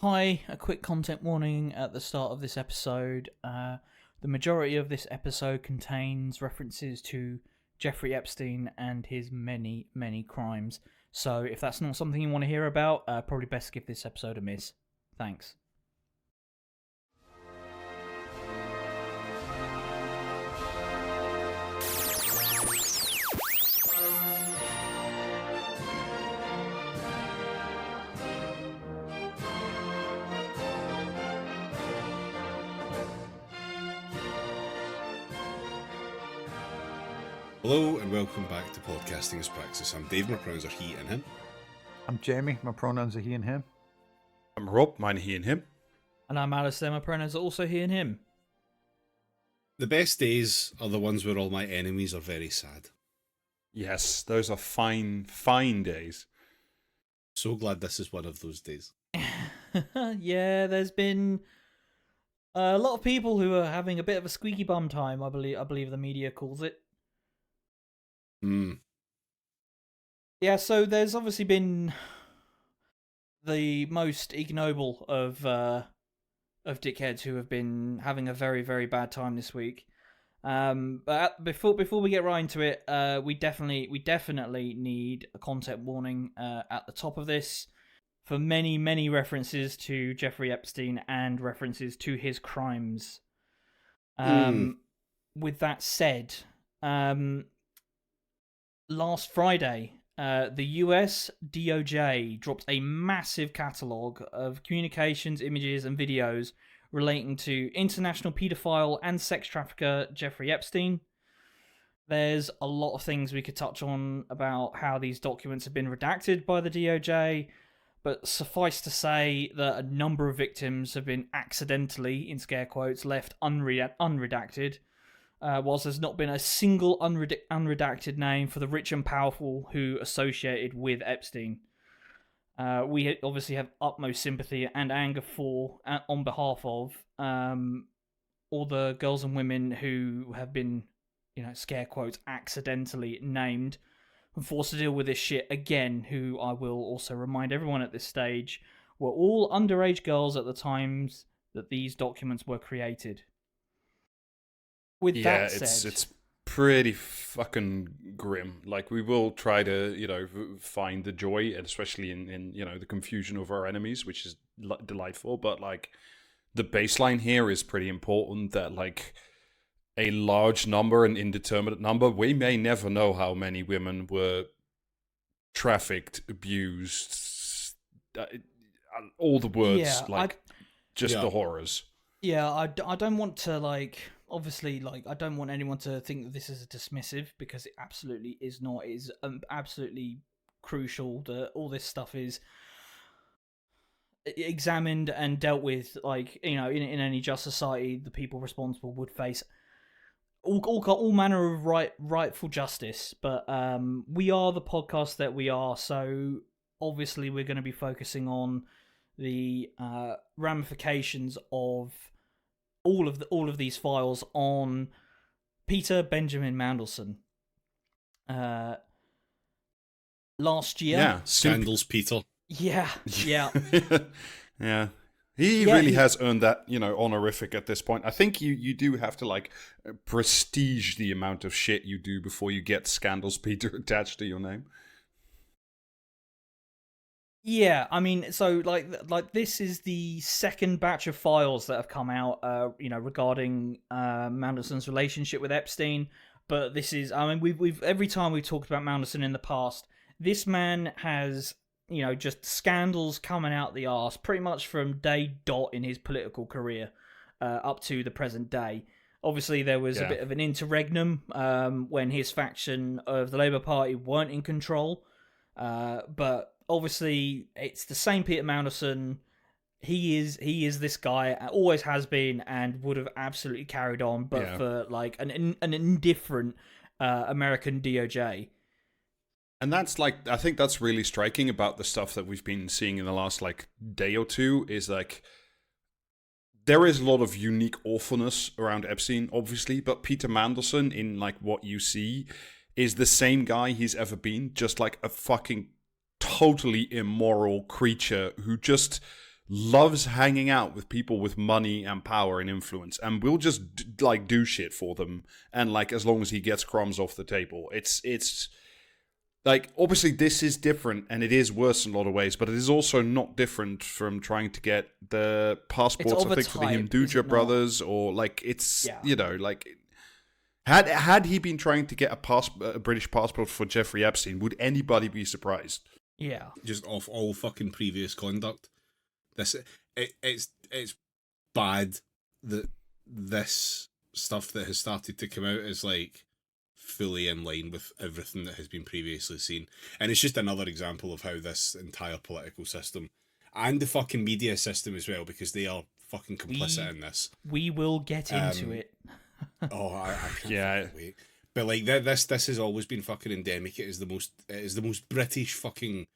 Hi, a quick content warning at the start of this episode. The majority of this episode contains references to Jeffrey Epstein and his many, many crimes. So if that's not something you want to hear about, probably best give this episode a miss. Thanks. Hello and welcome back to Podcasting as Praxis. I'm Dave, my pronouns are he and him. I'm Jamie, my pronouns are he and him. I'm Rob, mine are he and him. And I'm Alistair, my pronouns are also he and him. The best days are the ones where all my enemies are very sad. Yes, those are fine, fine days. So glad this is one of those days. Yeah, there's been a lot of people who are having a bit of a squeaky bum time, I believe the media calls it. Yeah, so there's obviously been the most ignoble of dickheads who have been having a very, very bad time this week. But before we get right into it, we definitely need a content warning at the top of this for many, many references to Jeffrey Epstein and references to his crimes. With that said, last Friday, the US DOJ dropped a massive catalogue of communications, images, and videos relating to international paedophile and sex trafficker Jeffrey Epstein. There's a lot of things we could touch on about how these documents have been redacted by the DOJ, but suffice to say that a number of victims have been accidentally, in scare quotes, left unredacted. Whilst there's not been a single unredacted name for the rich and powerful who associated with Epstein. We obviously have utmost sympathy and anger for, on behalf of, all the girls and women who have been, scare quotes, accidentally named and forced to deal with this shit again, who I will also remind everyone at this stage were all underage girls at the times that these documents were created. With that said, it's pretty fucking grim. Like, we will try to, find the joy, and especially in the confusion of our enemies, which is delightful. But like, the baseline here is pretty important. That like a large number, an indeterminate number, we may never know how many women were trafficked, abused, all the words, the horrors. Yeah, I don't want to obviously, I don't want anyone to think that this is a dismissive, because it absolutely is not. It is absolutely crucial that all this stuff is examined and dealt with. In any just society, the people responsible would face all manner of rightful justice. But we are the podcast that we are, so obviously we're going to be focusing on the ramifications of all of these files on Peter Benjamin Mandelson. Last year, Yeah, Scandals, Peter. Yeah. Yeah. He really has earned that, honorific at this point. I think you do have to, prestige the amount of shit you do before you get Scandals Peter attached to your name. Yeah, I mean, so this is the second batch of files that have come out, regarding Mandelson's relationship with Epstein. But this is, I mean, we've every time we've talked about Mandelson in the past, this man has, just scandals coming out the arse pretty much from day dot in his political career, up to the present day. Obviously, there was a bit of an interregnum when his faction of the Labour Party weren't in control, but obviously, it's the same Peter Mandelson. He is this guy, always has been, and would have absolutely carried on, but for an indifferent American DOJ. And that's I think that's really striking about the stuff that we've been seeing in the last day or two is there is a lot of unique awfulness around Epstein, obviously, but Peter Mandelson in what you see is the same guy he's ever been, just a fucking totally immoral creature who just loves hanging out with people with money and power and influence, and will just like do shit for them, and like as long as he gets crumbs off the table. It's like, obviously this is different and it is worse in a lot of ways, but it is also not different from trying to get the passports, I think, for the Hinduja brothers, or like you know, like had he been trying to get a British passport for Jeffrey Epstein, would anybody be surprised? Yeah. Just off all fucking previous conduct. It's bad that this stuff that has started to come out is like fully in line with everything that has been previously seen. And it's just another example of how this entire political system and the fucking media system as well, because they are fucking complicit in this. We will get into it. I can't wait. But like this has always been fucking endemic. It is the most British fucking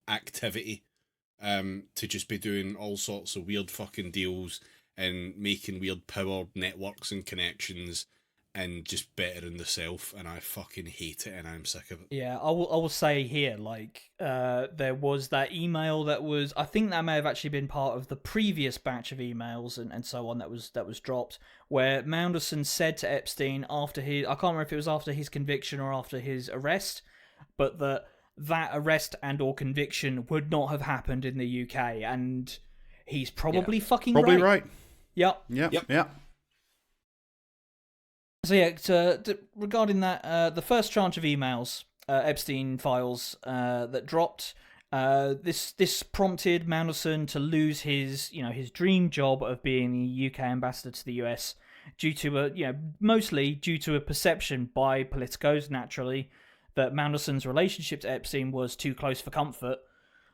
activity. To just be doing all sorts of weird fucking deals and making weird power networks and connections and just bettering the self, and I fucking hate it and I'm sick of it. Yeah, I will say here, like, there was that email that was, I think that may have actually been part of the previous batch of emails and so on that was dropped, where Mounderson said to Epstein after I can't remember if it was after his conviction or after his arrest, but that arrest and or conviction would not have happened in the UK, and he's probably fucking right. Yep. So yeah, regarding that, the first tranche of emails, Epstein files that dropped, this prompted Mounderson to lose his dream job of being the UK ambassador to the US due to mostly due to a perception by politicos, naturally, that Mounderson's relationship to Epstein was too close for comfort,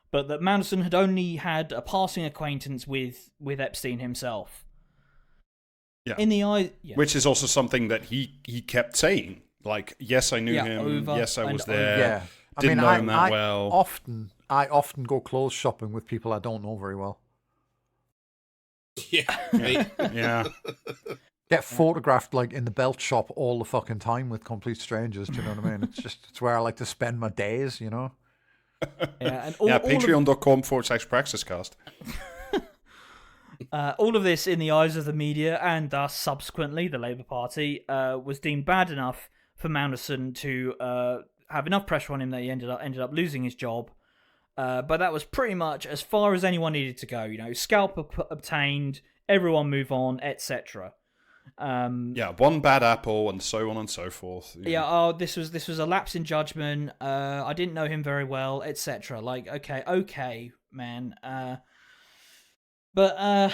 but that Mounderson had only had a passing acquaintance with Epstein himself. Yeah. In the eye, which is also something that he kept saying. Like, yes, I knew him. Yes, I was there. Yeah. Didn't know him that well. I often go clothes shopping with people I don't know very well. Yeah. Right. Yeah. Get photographed like in the belt shop all the fucking time with complete strangers. Do you know what I mean? It's where I like to spend my days. You know. Yeah. And Patreon.com/praxiscast. All of this in the eyes of the media, and thus subsequently the Labour Party, was deemed bad enough for Mounderson to have enough pressure on him that he ended up losing his job. But that was pretty much as far as anyone needed to go. Scalp obtained, everyone move on, etc. One bad apple, and so on and so forth. This was a lapse in judgment. I didn't know him very well, etc. Like, okay, man. But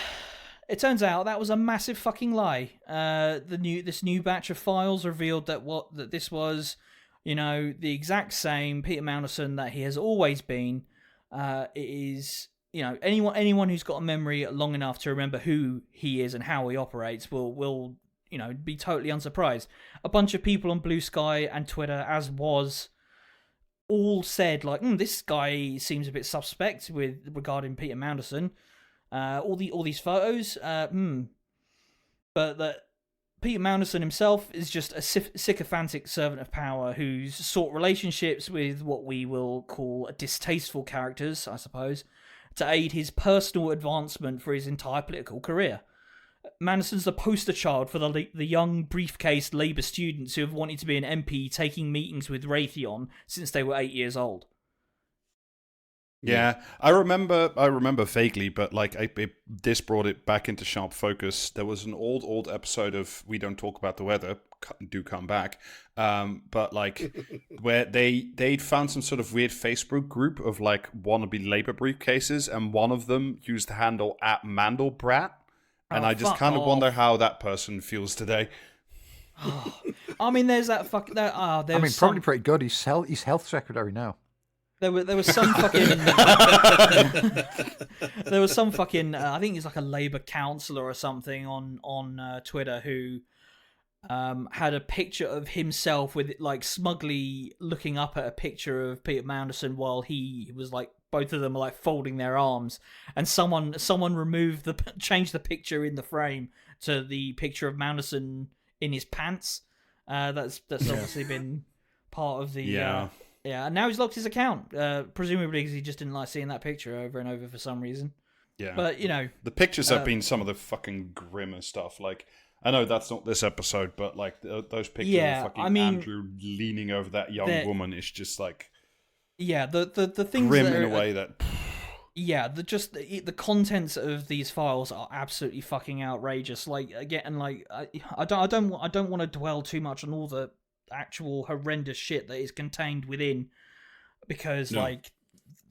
it turns out that was a massive fucking lie. This new batch of files revealed that this was, the exact same Peter Mounderson that he has always been. It is, anyone who's got a memory long enough to remember who he is and how he operates will be totally unsurprised. A bunch of people on Blue Sky and Twitter, as was, all said like, this guy seems a bit suspect regarding Peter Mounderson. All these photos, but that Peter Mounderson himself is just a sycophantic servant of power who's sought relationships with what we will call distasteful characters, I suppose, to aid his personal advancement for his entire political career. Mounderson's the poster child for the young briefcase Labour students who have wanted to be an MP taking meetings with Raytheon since they were 8 years old. Yeah, I remember vaguely, but like this brought it back into sharp focus. There was an old episode of We Don't Talk About the Weather, do come back, but like where they'd found some sort of weird Facebook group of like wannabe Labour briefcases, and one of them used the handle @Mandelbrat, and I just kind of wonder how that person feels today. I mean, there's that probably pretty good. He's health secretary now. There was some fucking I think he's like a Labour councillor or something on Twitter who had a picture of himself with like smugly looking up at a picture of Peter Mounderson while he was like, both of them were like folding their arms, and someone changed the picture in the frame to the picture of Mounderson in his pants. That's obviously been part of the Yeah, and now he's locked his account, presumably because he just didn't like seeing that picture over and over for some reason. Yeah. But the pictures have been some of the fucking grimmest stuff. Like, I know that's not this episode, but like those pictures of fucking Andrew leaning over that young woman is just like, the things grim that in a way that. Yeah, the contents of these files are absolutely fucking outrageous. Like, again, like I don't want to dwell too much on all the actual horrendous shit that is contained within, because like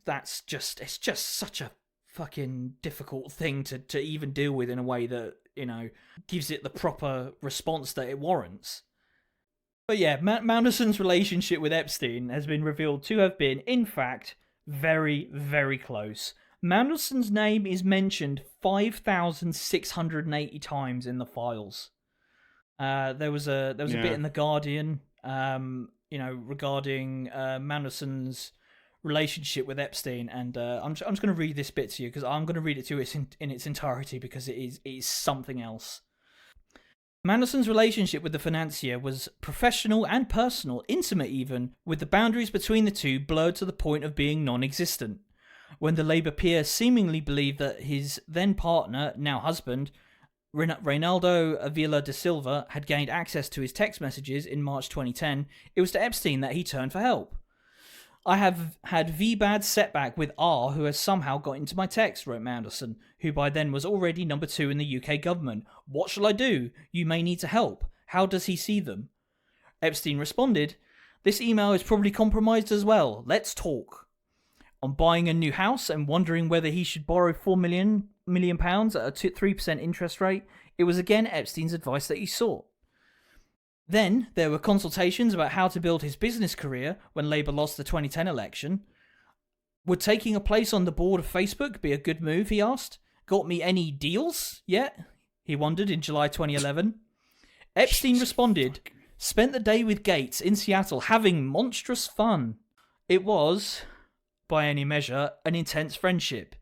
it's just such a fucking difficult thing to even deal with in a way that gives it the proper response that it warrants. But yeah, Manderson's relationship with Epstein has been revealed to have been, in fact, very, very close. Mandelson's name is mentioned 5,680 times in the files. There was a bit in The Guardian, regarding Mandelson's relationship with Epstein, and I'm just going to read this bit to you, because I'm going to read it to you in its entirety, because it is something else. Mandelson's relationship with the financier was professional and personal, intimate even, with the boundaries between the two blurred to the point of being non-existent. When the Labour peer seemingly believed that his then partner, now husband, Reinaldo Avila da Silva, had gained access to his text messages in March 2010, it was to Epstein that he turned for help. I have had V-bad setback with R, who has somehow got into my text, wrote Mandelson, who by then was already number 2 in the UK government. What shall I do? You may need to help. How does he see them? Epstein responded, this email is probably compromised as well. Let's talk. On buying a new house and wondering whether he should borrow £4 million at a 3% interest rate, it was again Epstein's advice that he sought. Then there were consultations about how to build his business career when Labour lost the 2010 election. Would taking a place on the board of Facebook be a good move, he asked. Got me any deals yet? He wondered in July 2011. Epstein responded, spent the day with Gates in Seattle having monstrous fun. It was, by any measure, an intense friendship.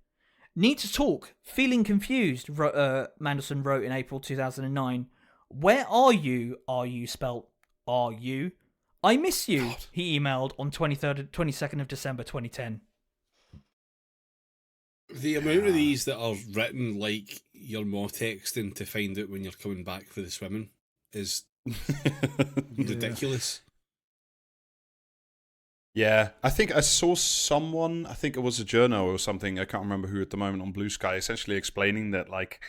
Need to talk, feeling confused, Mandelson wrote in April 2009. Where are you? Are you spelt R-U? I miss you, God. He emailed on 22nd of December 2010. The amount of these that are written like you're more texting to find out when you're coming back for the swimming is ridiculous. Yeah, I think I saw someone, I think it was a journal or something, I can't remember who at the moment, on Blue Sky, essentially explaining that, like,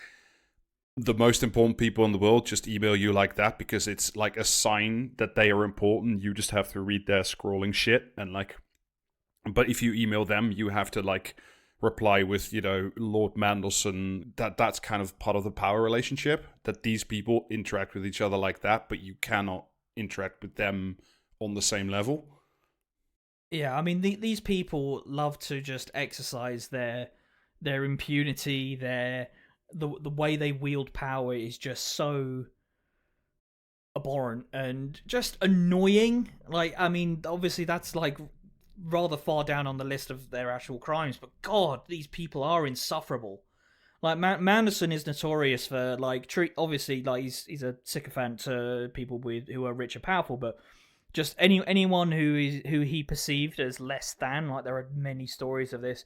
the most important people in the world just email you like that because it's like a sign that they are important. You just have to read their scrolling shit, and like, but if you email them, you have to like reply with, Lord Mandelson. That's kind of part of the power relationship, that these people interact with each other like that, but you cannot interact with them on the same level. Yeah, I mean, these people love to just exercise their impunity, the way they wield power is just so abhorrent and just annoying. Like, I mean, obviously that's like rather far down on the list of their actual crimes, but God, these people are insufferable. Like, Manderson is notorious for like obviously like he's a sycophant to people who are rich and powerful, but just anyone who he perceived as less than, like there are many stories of this.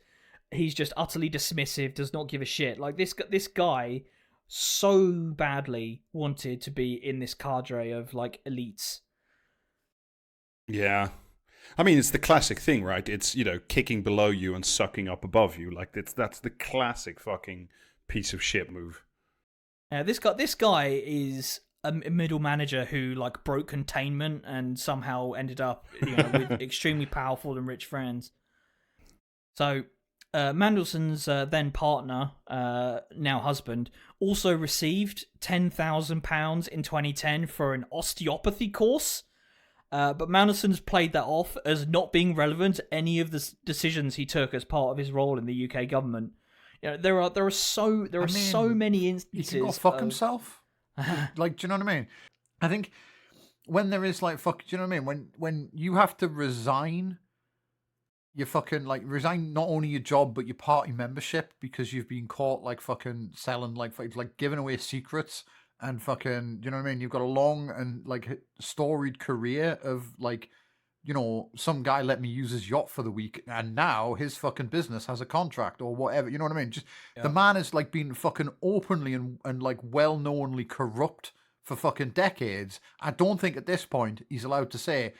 He's just utterly dismissive, does not give a shit. Like, this guy so badly wanted to be in this cadre of, like, elites. Yeah. I mean, it's the classic thing, right? It's, kicking below you and sucking up above you. Like, that's the classic fucking piece of shit move. This guy is a middle manager who, like, broke containment and somehow ended up, with extremely powerful and rich friends. So Mandelson's then partner, now husband, also received £10,000 in 2010 for an osteopathy course. But Mandelson's played that off as not being relevant to any of the decisions he took as part of his role in the UK government. There are so many instances. He can go fuck himself. Like, do you know what I mean? I think when there is like fuck, do you know what I mean? When you have to resign. You fucking, like, resign not only your job, but your party membership because you've been caught, like, fucking selling, like giving away secrets and fucking, you know what I mean? You've got a long and, like, storied career of, like, some guy let me use his yacht for the week, and now his fucking business has a contract or whatever. You know what I mean? Just the man has like been fucking openly and like well-knownly corrupt for fucking decades. I don't think at this point he's allowed to say,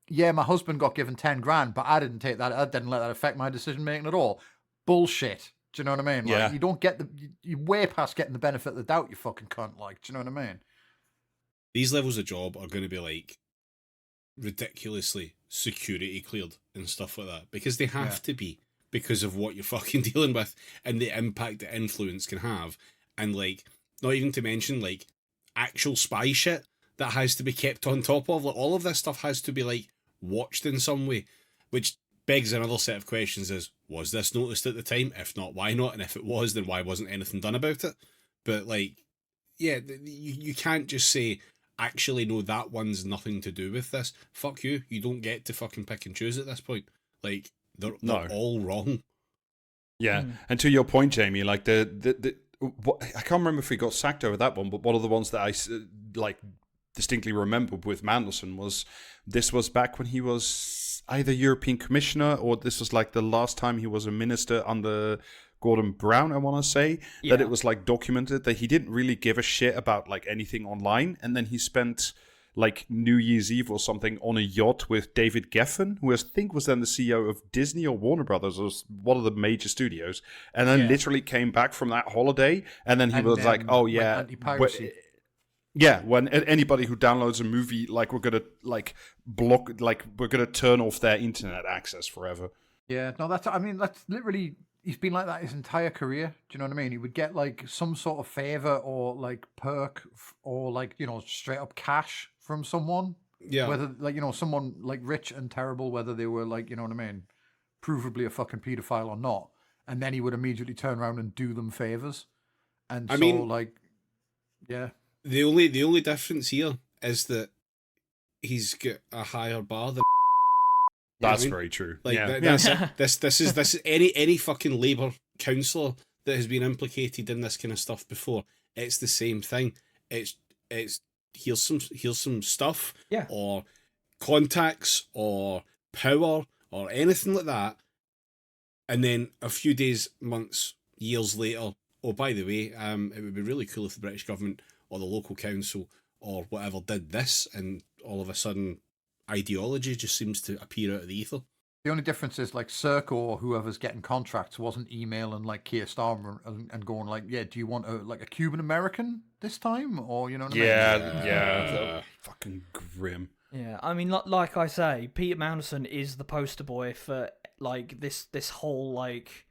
yeah, my husband got given 10 grand, but I didn't take that. I didn't let that affect my decision making at all. Bullshit. Do you know what I mean? Like, Yeah. you don't get you're way past getting the benefit of the doubt, you fucking cunt. Like, do you know what I mean? These levels of job are going to be like ridiculously security cleared and stuff like that because they have to be because of what you're fucking dealing with and the impact that influence can have, and like not even to mention like actual spy shit that has to be kept on top of. Like all of this stuff has to be like watched in some way, which begs another set of questions: is was this noticed at the time? If not, why not? And if it was, then why wasn't anything done about it? But like, yeah, you can't just say, actually, no, that one's nothing to do with this. Fuck you. You don't get to fucking pick and choose at this point. Like, they're all wrong. Yeah. And to your point, Jamie, like I can't remember if he got sacked over that one, but one of the ones that I like distinctly remember with Mandelson was back when he was either European Commissioner or this was like the last time he was a minister under Gordon Brown, I want to say, that it was like documented that he didn't really give a shit about like anything online. And then he spent like New Year's Eve or something on a yacht with David Geffen, who I think was then the CEO of Disney or Warner Brothers, or one of the major studios. And then literally came back from that holiday. And then he was like, oh yeah. Yeah, when anybody who downloads a movie, like we're gonna like block, like we're gonna turn off their internet access forever. Yeah, no, that's literally, he's been like that his entire career. Do you know what I mean? He would get like some sort of favor or like perk or like, straight up cash from someone. Yeah. Whether like, someone like rich and terrible, whether they were like, you know what I mean, provably a fucking pedophile or not. And then he would immediately turn around and do them favors. And yeah. The only difference here is that he's got a higher bar than. That's very true. Like this is any fucking Labour councillor that has been implicated in this kind of stuff before. It's the same thing. It's here's some stuff, or contacts or power or anything like that, and then a few days, months, years later, oh by the way, it would be really cool if the British government or the local council or whatever did this, and all of a sudden ideology just seems to appear out of the ether. The only difference is like Cirque or whoever's getting contracts wasn't emailing like Keir Starmer and going like, yeah, do you want a Cuban American this time? Or, you know what I mean? Yeah. Fucking grim. Yeah, I mean, like I say, Peter Mandelson is the poster boy for like this whole like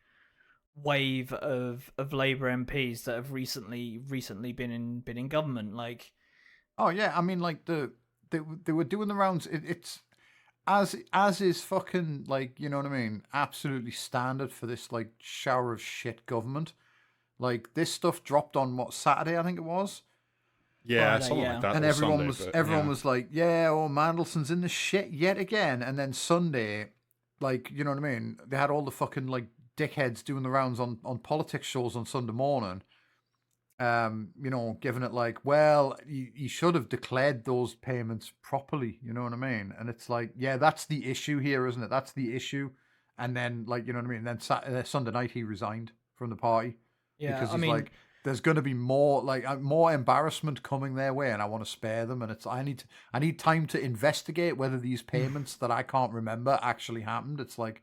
wave of Labour MPs that have recently been in government. Like, oh yeah, I mean, like they were doing the rounds. It's as is fucking like, you know what I mean, absolutely standard for this like shower of shit government. Like this stuff dropped on Saturday, I think it was. Yeah, Friday, something like that. And everyone was like, yeah, Mandelson's in the shit yet again. And then Sunday, like, you know what I mean, they had all the fucking like dickheads doing the rounds on politics shows on Sunday morning. Giving it like, well, you should have declared those payments properly, you know what I mean? And it's like, yeah, that's the issue here, isn't it? That's the issue. And then, like, you know what I mean? And then Sunday night he resigned from the party. yeah, Because I mean, like, there's going to be more embarrassment coming their way, and I want to spare them. And I need time to investigate whether these payments that I can't remember actually happened. It's like,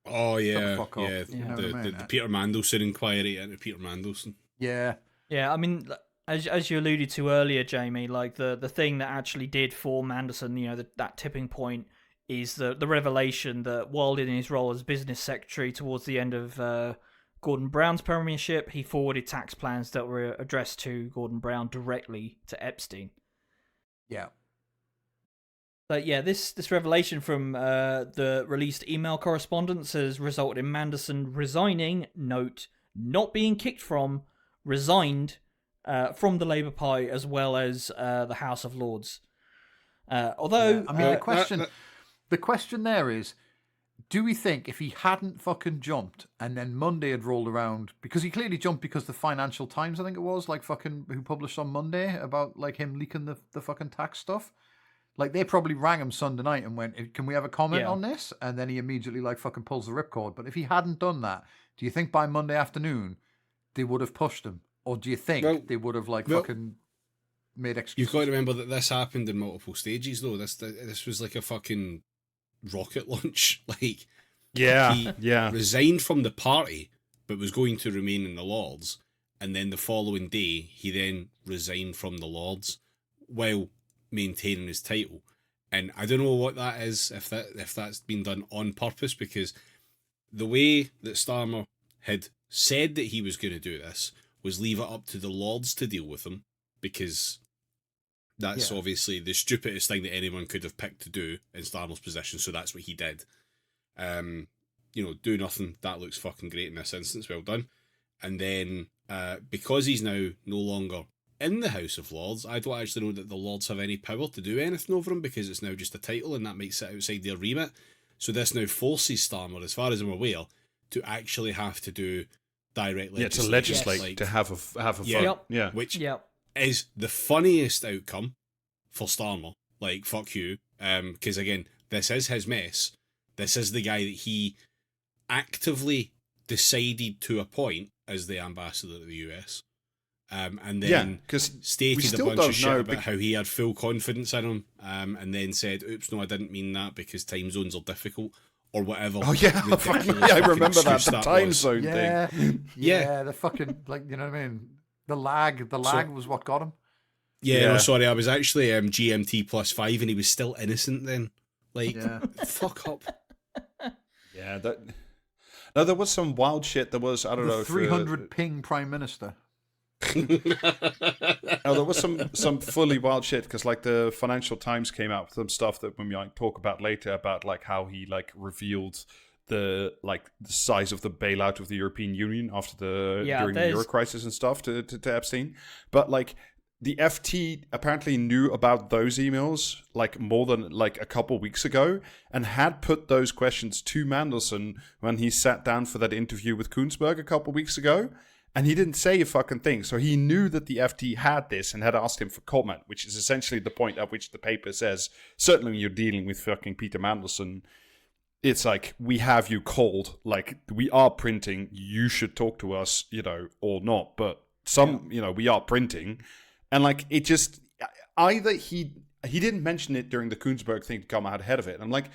oh yeah, shut the fuck up. yeah, You know what I mean? the Peter Mandelson inquiry into Peter Mandelson. Yeah. yeah, I mean, as you alluded to earlier, Jamie, like the thing that actually did for Mandelson, that tipping point is the revelation that while in his role as business secretary towards the end of Gordon Brown's premiership, he forwarded tax plans that were addressed to Gordon Brown directly to Epstein. Yeah. But yeah, this revelation from the released email correspondence has resulted in Mandelson resigning, not being kicked from, resigned from the Labour Party as well as the House of Lords. Although, I mean, the question there is, do we think if he hadn't fucking jumped and then Monday had rolled around, because he clearly jumped because the Financial Times, I think it was, like fucking who published on Monday about like him leaking the fucking tax stuff. Like, they probably rang him Sunday night and went, "Can we have a comment Yeah. on this?" And then he immediately, like, fucking pulls the ripcord. But if he hadn't done that, do you think by Monday afternoon they would have pushed him? Or do you think they would have, like, fucking made excuses? You've got to remember that this happened in multiple stages, though. This was like a fucking rocket launch. Like, he resigned from the party, but was going to remain in the Lords. And then the following day, he then resigned from the Lords while maintaining his title. And I don't know what that is, if that's been done on purpose, because the way that Starmer had said that he was going to do this was leave it up to the Lords to deal with him, because that's obviously the stupidest thing that anyone could have picked to do in Starmer's position, so that's what he did. Do nothing, that looks fucking great in this instance, well done. And then, because he's now no longer in the House of Lords, I don't actually know that the Lords have any power to do anything over him, because it's now just a title, and that might sit outside their remit. So this now forces Starmer, as far as I'm aware, to actually have to do direct legislation. To legislate, to have a vote. Which is the funniest outcome for Starmer. Like, fuck you. Because again, this is his mess. This is the guy that he actively decided to appoint as the ambassador to the US. And then stated a bunch of shit about how he had full confidence in him, and then said, "Oops, no, I didn't mean that because time zones are difficult," or whatever. Oh yeah, I remember that, the time zone thing. Yeah, the fucking, like, you know what I mean? The lag was what got him. Yeah, no, sorry, I was actually GMT +5, and he was still innocent then. Like, fuck up. Yeah, there was some wild shit. There was, I don't know, 300 ping prime minister. There was some fully wild shit, because like the Financial Times came out with some stuff that when we talk about later, about like how he like revealed the size of the bailout of the European Union after during the Euro crisis and stuff to Epstein. But like the FT apparently knew about those emails like more than like a couple weeks ago, and had put those questions to Mandelson when he sat down for that interview with Koonsberg a couple weeks ago. And he didn't say a fucking thing. So he knew that the FT had this and had asked him for comment, which is essentially the point at which the paper says, certainly when you're dealing with fucking Peter Mandelson, it's like, we have you called. Like, we are printing. You should talk to us, or not. But we are printing. And like, it just, either he didn't mention it during the Koonsberg thing to come out ahead of it. I'm like,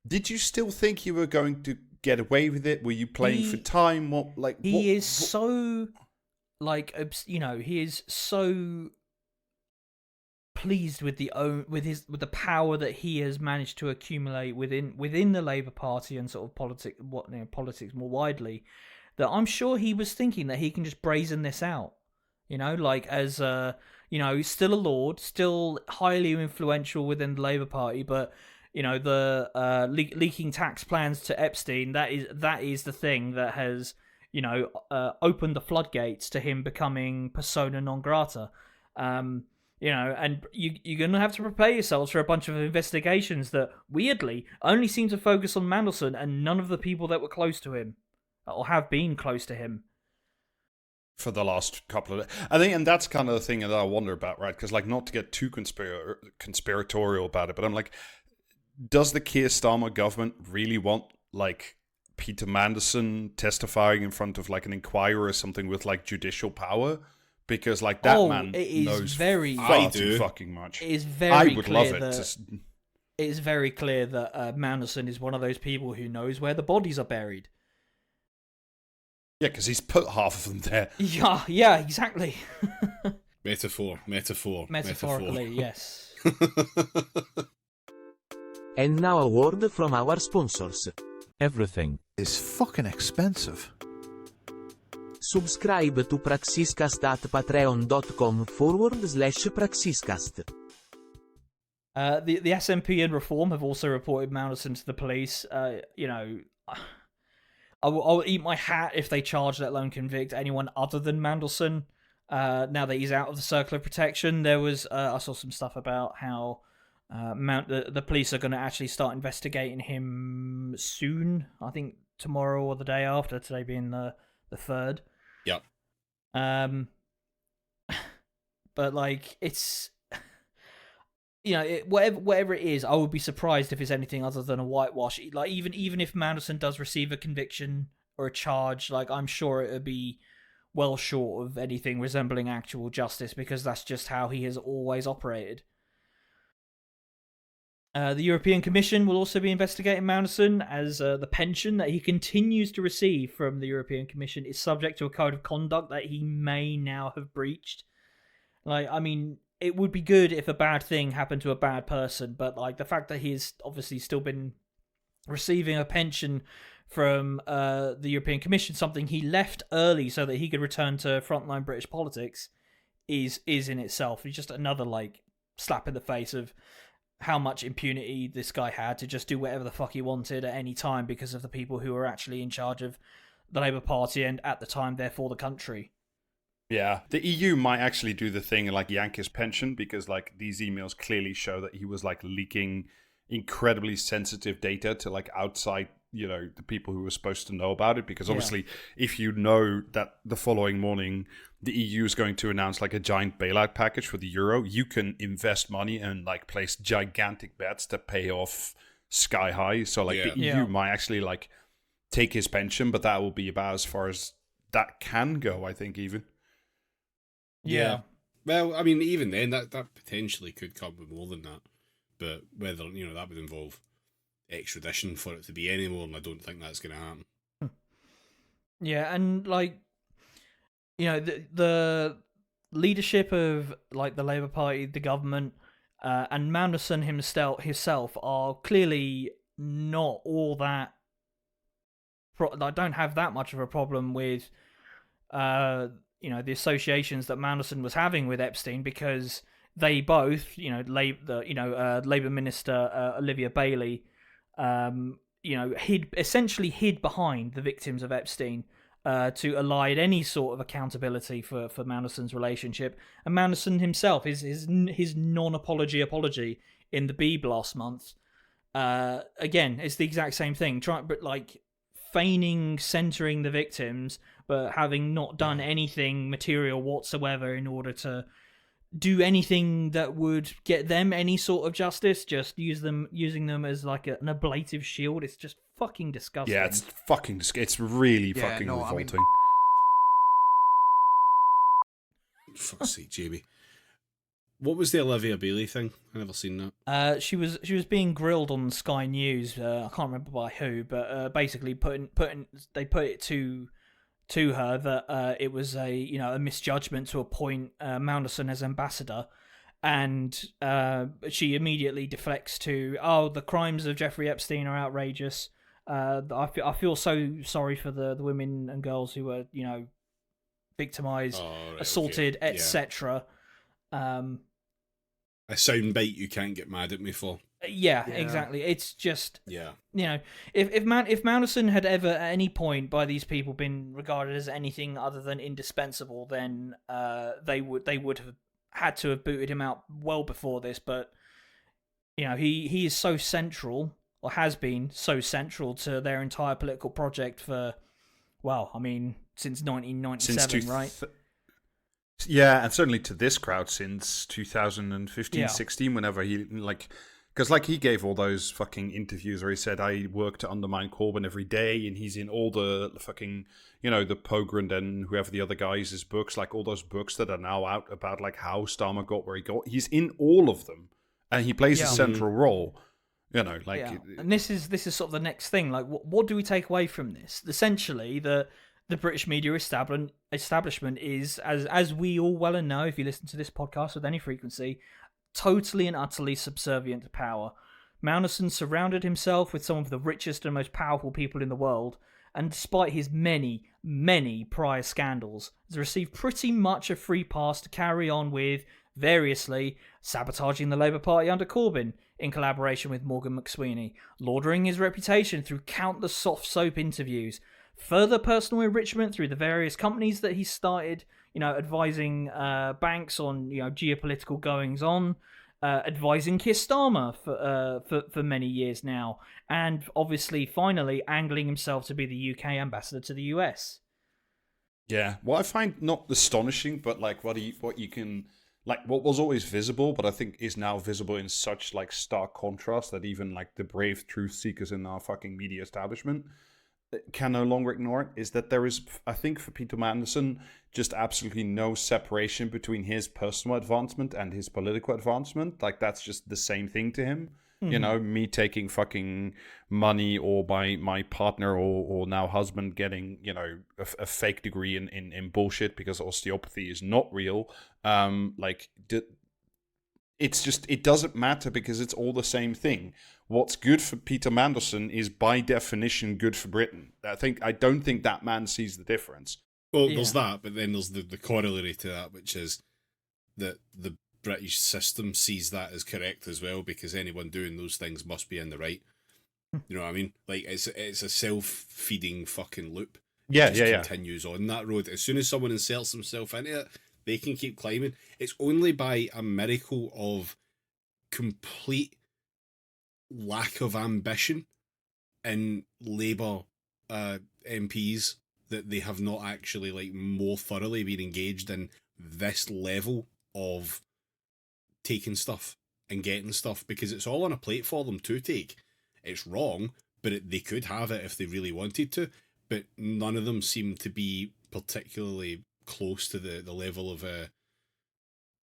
did you still think you were going to get away with it? Were you playing for time? He is so pleased with the power that he has managed to accumulate within the Labour Party and sort of politics more widely, that I'm sure he was thinking that he can just brazen this out, as he's still a lord, still highly influential within the Labour Party, but the leaking tax plans to Epstein, that is the thing that has, opened the floodgates to him becoming persona non grata. And you're going to have to prepare yourselves for a bunch of investigations that, weirdly, only seem to focus on Mandelson and none of the people that were close to him, or have been close to him. For the last couple of... I think, and that's kind of the thing that I wonder about, right? Because, like, not to get too conspiratorial about it, but I'm like... Does the Keir Starmer government really want, like, Peter Mandelson testifying in front of, like, an inquirer or something with, like, judicial power? Because, like, that man knows far too fucking much. It is very I would clear love it. It is very clear that Mandelson is one of those people who knows where the bodies are buried. Yeah, because he's put half of them there. Yeah, exactly. Metaphorically, yes. And now a word from our sponsors. Everything is fucking expensive. Subscribe to Praxiscast at patreon.com/Praxiscast. The SNP and Reform have also reported Mandelson to the police. I will eat my hat if they charge, let alone convict, anyone other than Mandelson. Now that he's out of the circle of protection, there was I saw some stuff about how the police are going to actually start investigating him soon. I think tomorrow or the day after. Today being the 3rd. Yep. But like, it's whatever it is, I would be surprised if it's anything other than a whitewash. Like even if Mandelson does receive a conviction or a charge, like I'm sure it would be well short of anything resembling actual justice, because that's just how he has always operated. The European Commission will also be investigating Mandelson, as the pension that he continues to receive from the European Commission is subject to a code of conduct that he may now have breached. Like, I mean, it would be good if a bad thing happened to a bad person, but like the fact that he's obviously still been receiving a pension from the European Commission, something he left early so that he could return to frontline British politics, is in itself just another like slap in the face of how much impunity this guy had to just do whatever the fuck he wanted at any time because of the people who were actually in charge of the Labour Party and at the time therefore the country. Yeah, the EU might actually do the thing and like yank his pension, because like these emails clearly show that he was like leaking incredibly sensitive data to like outside, the people who were supposed to know about it. Because obviously, if you know that the following morning the EU is going to announce like a giant bailout package for the euro, you can invest money and like place gigantic bets that pay off sky high. So like the EU might actually like take his pension, but that will be about as far as that can go, I think, even. Yeah. Well, I mean, even then, that potentially could come with more than that. But whether, that would involve extradition for it to be any more, and I don't think that's going to happen. Yeah, and, like, the leadership of, like, the Labour Party, the government, and Mandelson himself are clearly not all that... don't have that much of a problem with... the associations that Mandelson was having with Epstein, because they both, Labour Minister Olivia Bailey, essentially hid behind the victims of Epstein to elide any sort of accountability for Mandelson's relationship. And Mandelson himself, his non-apology apology in the Beeb last month, again, it's the exact same thing. Feigning centering the victims, but having not done anything material whatsoever in order to do anything that would get them any sort of justice, just using them as like an ablative shield. It's just fucking disgusting. Yeah, it's really fucking revolting. Fuck's sake, Jamie. What was the Olivia Bailey thing? I never seen that. She was being grilled on Sky News. I can't remember by who, but basically they put it to her that it was a misjudgment to appoint Mandelson as ambassador, and she immediately deflects to, the crimes of Jeffrey Epstein are outrageous. I feel so sorry for the women and girls who were victimized, assaulted, etc. A soundbite you can't get mad at me for. Yeah, exactly. It's just if Mandelson had ever at any point by these people been regarded as anything other than indispensable, then they would have had to have booted him out well before this. But he is so central, or has been so central to their entire political project for, since 1997, right? Yeah, and certainly to this crowd since 2015, 16, whenever he, because he gave all those fucking interviews where he said, I work to undermine Corbyn every day, and he's in all the fucking, the Pogrund and whoever the other guys' books, all those books that are now out about, how Starmer got where he got. He's in all of them, and he plays a central role. And this is sort of the next thing. What do we take away from this? Essentially, the British media establishment is, as we all well and know, if you listen to this podcast with any frequency, totally and utterly subservient to power. Mandelson surrounded himself with some of the richest and most powerful people in the world, and despite his many, many prior scandals, has received pretty much a free pass to carry on with, variously, sabotaging the Labour Party under Corbyn, in collaboration with Morgan McSweeney, laundering his reputation through countless soft soap interviews, further personal enrichment through the various companies that he started, advising banks on geopolitical goings on, advising Keir Starmer for many years now, and obviously finally angling himself to be the UK ambassador to the US. Yeah, what I find not astonishing, but what you can like what was always visible, but I think is now visible in such like stark contrast that even like the brave truth seekers in our fucking media establishment can no longer ignore it, is that there is, I think, for Peter Mandelson, just absolutely no separation between his personal advancement and his political advancement. Like, that's just the same thing to him. You know, me taking fucking money, or my partner or now husband getting, you know, a fake degree in bullshit because osteopathy is not real. It's just, it doesn't matter because it's all the same thing. What's good for Peter Mandelson is by definition good for Britain. I don't think that man sees the difference. Well, there's that, but then there's the corollary to that, which is that the British system sees that as correct as well, because anyone doing those things must be in the right. You know what I mean? Like, it's a self-feeding fucking loop. Yeah, It continues on that road. As soon as someone inserts themselves into it, they can keep climbing. It's only by a miracle of complete lack of ambition in Labour MPs that they have not actually like more thoroughly been engaged in this level of taking stuff and getting stuff, because it's all on a plate for them to take. It's wrong, but they could have it if they really wanted to, but none of them seem to be particularly close to the level of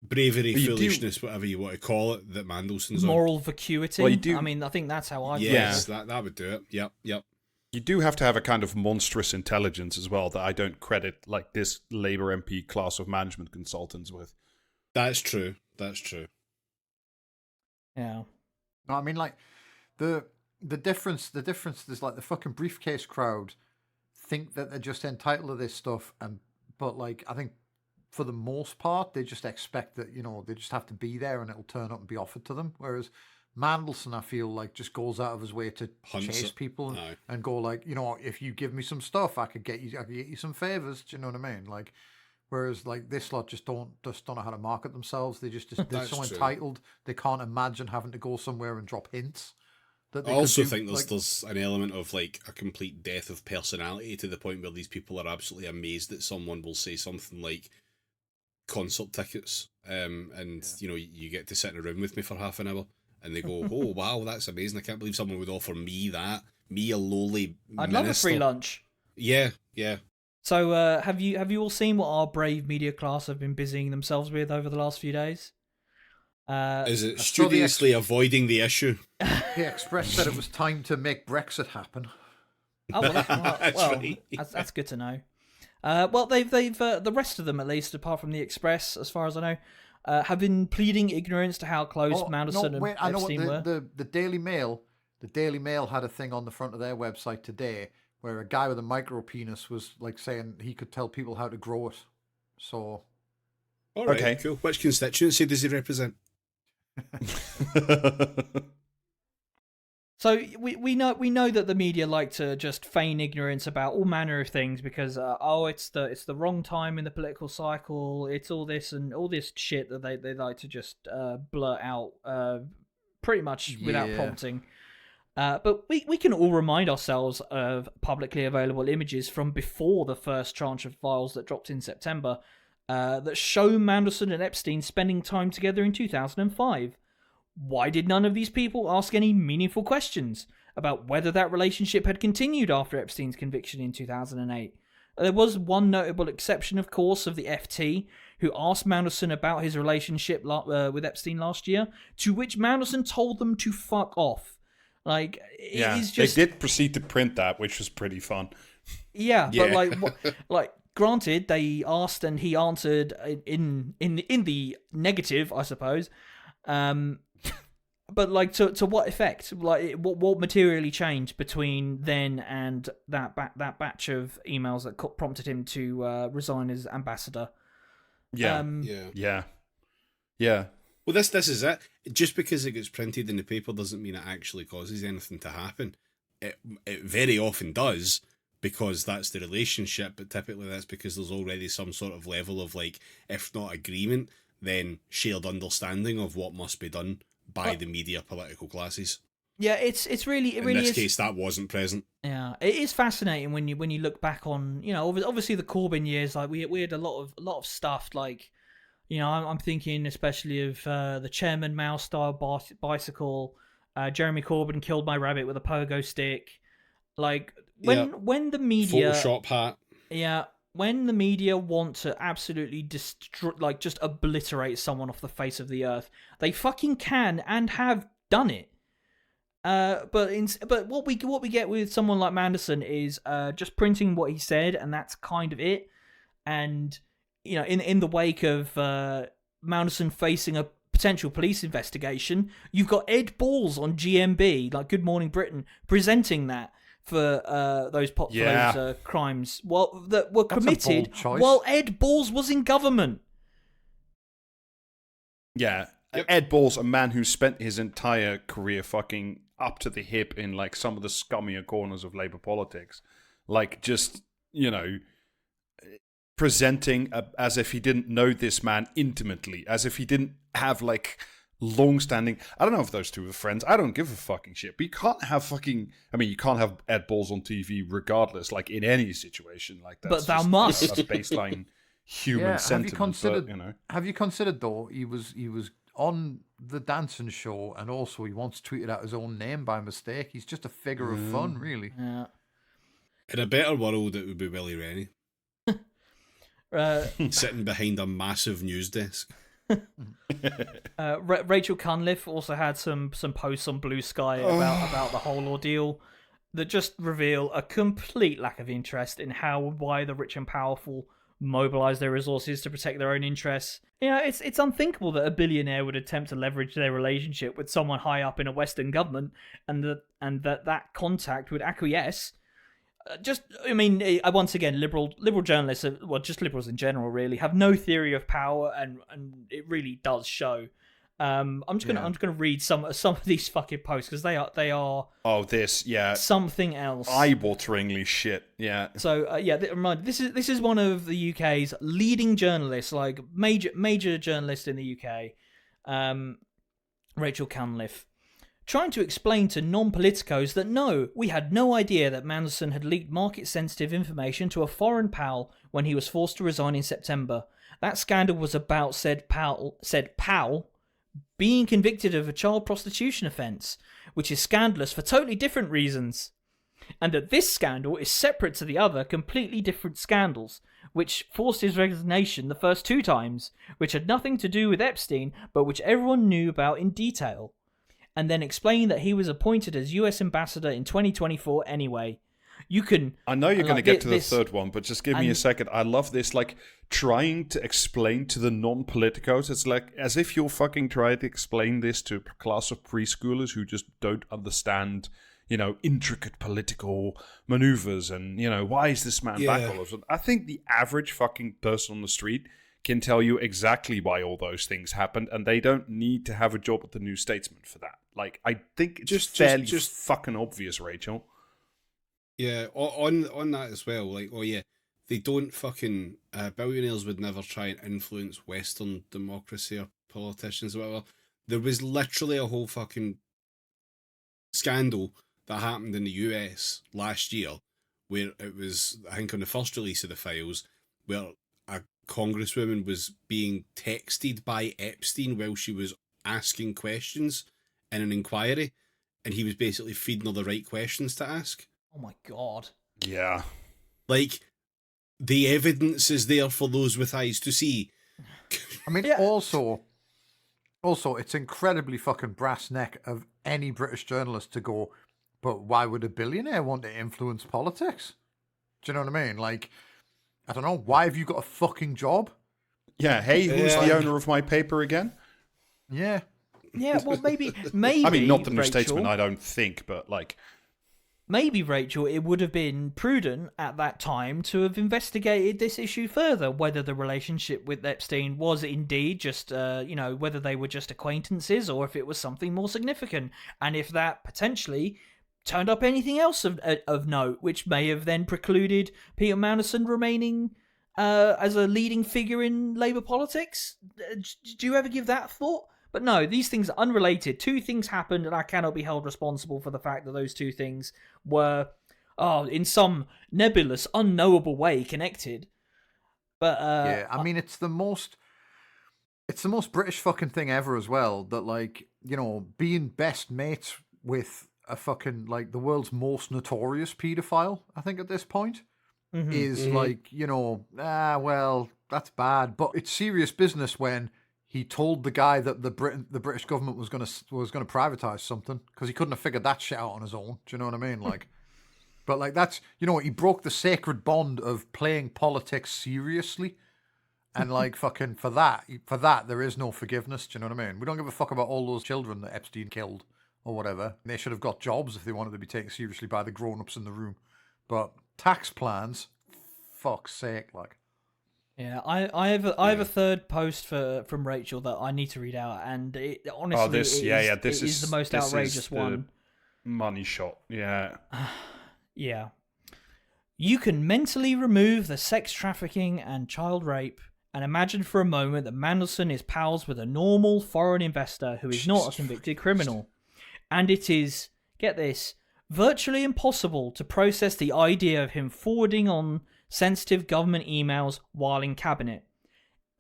bravery, foolishness, whatever you want to call it, that Mandelson's moral vacuity. Well, I mean, I think that's how I feel. Yes, that would do it. Yep. You do have to have a kind of monstrous intelligence as well that I don't credit like this Labour MP class of management consultants with. That's true. Yeah. No, I mean, like the difference is like the fucking briefcase crowd think that they're just entitled to this stuff, but like I think for the most part they just expect that, you know, they just have to be there and it'll turn up and be offered to them. Whereas Mandelson, I feel like, just goes out of his way to chase people and go like, you know, if you give me some stuff, I could get you some favors. Do you know what I mean? Like, whereas like this lot just don't know how to market themselves. They're so entitled they can't imagine having to go somewhere and drop hints. I also think there's an element of like a complete death of personality to the point where these people are absolutely amazed that someone will say something like concert tickets, and you know, you get to sit in a room with me for half an hour. And they go, oh, wow, that's amazing. I can't believe someone would offer me that. Me, a lowly I'd minister. love a free lunch. Yeah. So have you all seen what our brave media class have been busying themselves with over the last few days? Is it studiously avoiding the issue? The Express said it was time to make Brexit happen. Oh, well, right. That's good to know. Well, they've the rest of them, at least, apart from the Express, as far as I know, have been pleading ignorance to how close Mandelson and Epstein were. The Daily Mail. The Daily Mail had a thing on the front of their website today where a guy with a micro penis was like saying he could tell people how to grow it. So, all right, okay, cool. Which constituency does he represent? So we know that the media like to just feign ignorance about all manner of things because it's the wrong time in the political cycle, it's all this and all this shit that they like to just blurt out pretty much without prompting. But we can all remind ourselves of publicly available images from before the first tranche of files that dropped in September that show Mandelson and Epstein spending time together in 2005. Why did none of these people ask any meaningful questions about whether that relationship had continued after Epstein's conviction in 2008? There was one notable exception, of course, of the FT, who asked Mandelson about his relationship with Epstein last year, to which Mandelson told them to fuck off. Like, it's just... They did proceed to print that, which was pretty fun. Yeah, but like, granted, they asked and he answered in the negative, I suppose. But like, to what effect? Like, what materially changed between then and that batch of emails that prompted him to resign as ambassador? Yeah. Well, this is it. Just because it gets printed in the paper doesn't mean it actually causes anything to happen. It very often does, because that's the relationship, but typically that's because there's already some sort of level of, like, if not agreement, then shared understanding of what must be done by the media political classes. Yeah, it really is. In this case, that wasn't present. Yeah, it is fascinating when you look back on, you know, obviously the Corbyn years. Like we had a lot of stuff like You know, I'm thinking especially of the Chairman Mao style bicycle. Jeremy Corbyn killed my rabbit with a pogo stick. Like when the media Photoshop hat. Yeah, when the media want to absolutely destroy, like just obliterate someone off the face of the earth, they fucking can and have done it. But what we get with someone like Manderson is just printing what he said, and that's kind of it. And you know, in the wake of Manderson facing a potential police investigation, you've got Ed Balls on GMB, like Good Morning Britain, presenting that for those crimes that were committed while Ed Balls was in government. Yeah, Ed Balls, a man who spent his entire career fucking up to the hip in like some of the scummier corners of Labour politics, like just, you know, presenting as if he didn't know this man intimately, as if he didn't have like long-standing. I don't know if those two were friends. I don't give a fucking shit. But you can't have fucking. I mean, you can't have Ed Balls on TV regardless, like in any situation like that. But thou must. A baseline human sentiment. Have you considered though? He was on the dancing show, and also he once tweeted out his own name by mistake. He's just a figure of fun, really. Yeah. In a better world, it would be Willie Rennie. Sitting behind a massive news desk. Rachel Cunliffe also had some posts on Blue Sky about the whole ordeal that just reveal a complete lack of interest in why the rich and powerful mobilize their resources to protect their own interests. You know, it's unthinkable that a billionaire would attempt to leverage their relationship with someone high up in a Western government, and that contact would acquiesce. Once again, liberal journalists, well, just liberals in general, really have no theory of power, and it really does show. I'm just gonna read some of these fucking posts because they are something else, eye-wateringly shit. Yeah. So this is one of the UK's leading journalists, like major journalist in the UK, Rachel Cunliffe, trying to explain to non-politicos that no, we had no idea that Manderson had leaked market-sensitive information to a foreign pal when he was forced to resign in September. That scandal was about said pal being convicted of a child prostitution offence, which is scandalous for totally different reasons. And that this scandal is separate to the other completely different scandals, which forced his resignation the first 2 times, which had nothing to do with Epstein, but which everyone knew about in detail. And then explain that he was appointed as US ambassador in 2024 anyway. I know you're going to get to the third one, but just give me a second. I love this, like, trying to explain to the non-politicos. It's like as if you're fucking trying to explain this to a class of preschoolers who just don't understand, you know, intricate political maneuvers and, you know, why is this man back all of a sudden? I think the average fucking person on the street can tell you exactly why all those things happened, and they don't need to have a job at the New Statesman for that. Like, I think it's just fucking obvious, Rachel. Yeah, on that as well. Like, they don't fucking billionaires would never try and influence Western democracy or politicians or whatever. There was literally a whole fucking scandal that happened in the US last year, where it was, I think, on the first release of the files, where a congresswoman was being texted by Epstein while she was asking questions in an inquiry, and he was basically feeding her the right questions to ask. Oh my god. Yeah. Like, the evidence is there for those with eyes to see. I mean, also, it's incredibly fucking brass neck of any British journalist to go, but why would a billionaire want to influence politics? Do you know what I mean? Like, I don't know. Why have you got a fucking job? Yeah. Hey, who's the owner of my paper again? Yeah. Yeah. Well, maybe. I mean, not the New Rachel, Statesman, I don't think, but like. Maybe, Rachel, it would have been prudent at that time to have investigated this issue further, whether the relationship with Epstein was indeed just, whether they were just acquaintances or if it was something more significant, and if that potentially turned up anything else of note, which may have then precluded Peter Manderson remaining as a leading figure in Labour politics. Do you ever give that thought? But no, these things are unrelated. 2 things happened, and I cannot be held responsible for the fact that those 2 things were, in some nebulous, unknowable way connected. But I mean, it's the most. It's the most British fucking thing ever as well. That like, being best mates with a fucking like the world's most notorious paedophile, I think at this point, is like, well, that's bad. But it's serious business when he told the guy that the British government was gonna privatize something because he couldn't have figured that shit out on his own. Do you know what I mean? Like, but like that's he broke the sacred bond of playing politics seriously. And like fucking for that there is no forgiveness. Do you know what I mean? We don't give a fuck about all those children that Epstein killed or whatever. They should have got jobs if they wanted to be taken seriously by the grown-ups in the room. But tax plans, fuck's sake, like. Yeah, I have a third post from Rachel that I need to read out, and it honestly this is the most outrageous one. Money shot, yeah. Yeah. You can mentally remove the sex trafficking and child rape and imagine for a moment that Mandelson is pals with a normal foreign investor who is not a convicted criminal. And it is, get this, virtually impossible to process the idea of him forwarding on sensitive government emails while in cabinet.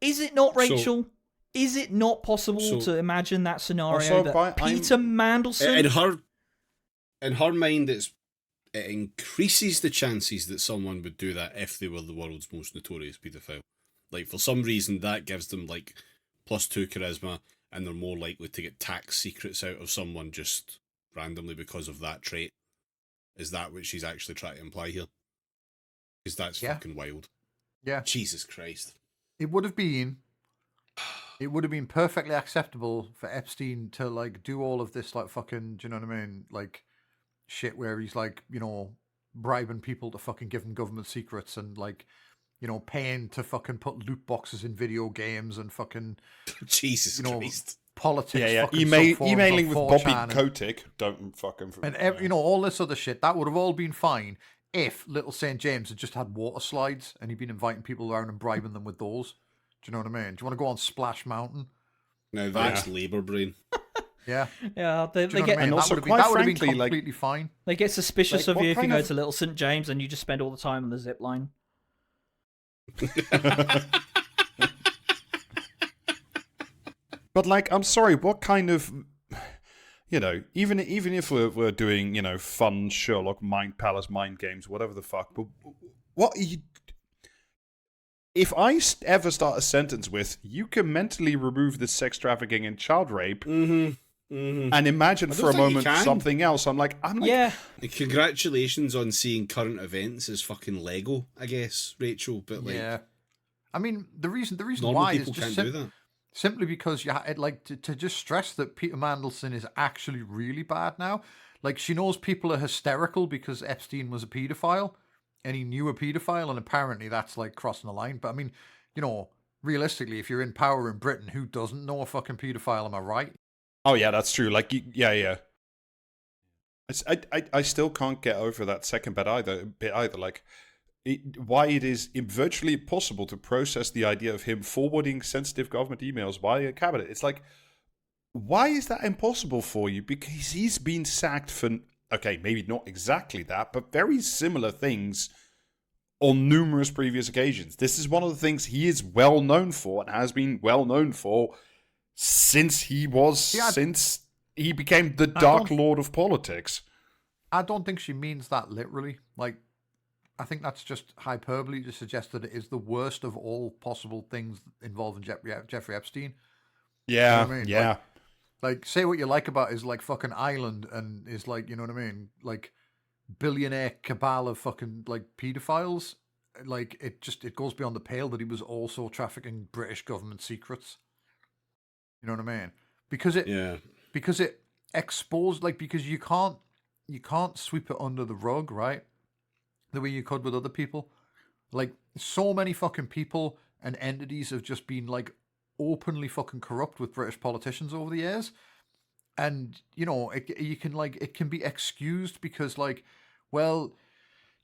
Is it not, Rachel? Is it not possible to imagine that scenario that Peter Mandelson... In her mind, it increases the chances that someone would do that if they were the world's most notorious paedophile. Like, for some reason, that gives them, like, +2 charisma, and they're more likely to get tax secrets out of someone just randomly because of that trait. Is that what she's actually trying to imply here? Because that's fucking wild. Yeah. Jesus Christ. It would have been perfectly acceptable for Epstein to, like, do all of this, like, fucking, do you know what I mean? Like, shit where he's, like, bribing people to fucking give them government secrets and, like, paying to fucking put loot boxes in video games and fucking Jesus Christ. Politics. Yeah. Emailing with Bobby Kotick. Don't fucking. And all this other shit that would have all been fine if Little St James had just had water slides and he'd been inviting people around and bribing them with those. Do you know what I mean? Do you want to go on Splash Mountain? Now that's labour brain. Yeah. Yeah, they get, and also, that would have been completely fine. They get suspicious like, of you if you go of... to Little St James and you just spend all the time on the zip line. But like, I'm sorry, what kind of, even if we're doing, fun Sherlock mind palace mind games, whatever the fuck, but what if I ever start a sentence with, you can mentally remove the sex trafficking and child rape, and imagine for a moment something else, I'm like, yeah. Congratulations on seeing current events as fucking Lego, I guess, Rachel. But like, yeah, I mean, the reason normal why people is just can't do that. Simply because to just stress that Peter Mandelson is actually really bad now. Like, she knows people are hysterical because Epstein was a paedophile and he knew a paedophile, and apparently that's like crossing the line. But I mean, realistically, if you're in power in Britain, who doesn't know a fucking paedophile? Am I right? Oh yeah, that's true. Like, yeah. I still can't get over that second bit either. Like, why it is virtually impossible to process the idea of him forwarding sensitive government emails via cabinet. It's like, why is that impossible for you? Because he's been sacked for, okay, maybe not exactly that, but very similar things on numerous previous occasions. This is one of the things he is well known for and has been well known for since he became the Dark Lord of politics. I don't think she means that literally. Like, I think that's just hyperbole to suggest that it is the worst of all possible things involving Jeffrey Epstein. Yeah, you know what I mean? yeah. Like, say what you like about his, like, fucking island and his, like, you know what I mean? Like, billionaire cabal of fucking, like, pedophiles. Like, it goes beyond the pale that he was also trafficking British government secrets. You know what I mean? Because it exposed, like, because you can't sweep it under the rug, right? The way you could with other people. Like, so many fucking people and entities have just been, like, openly fucking corrupt with British politicians over the years. And, it can be excused because, like, well,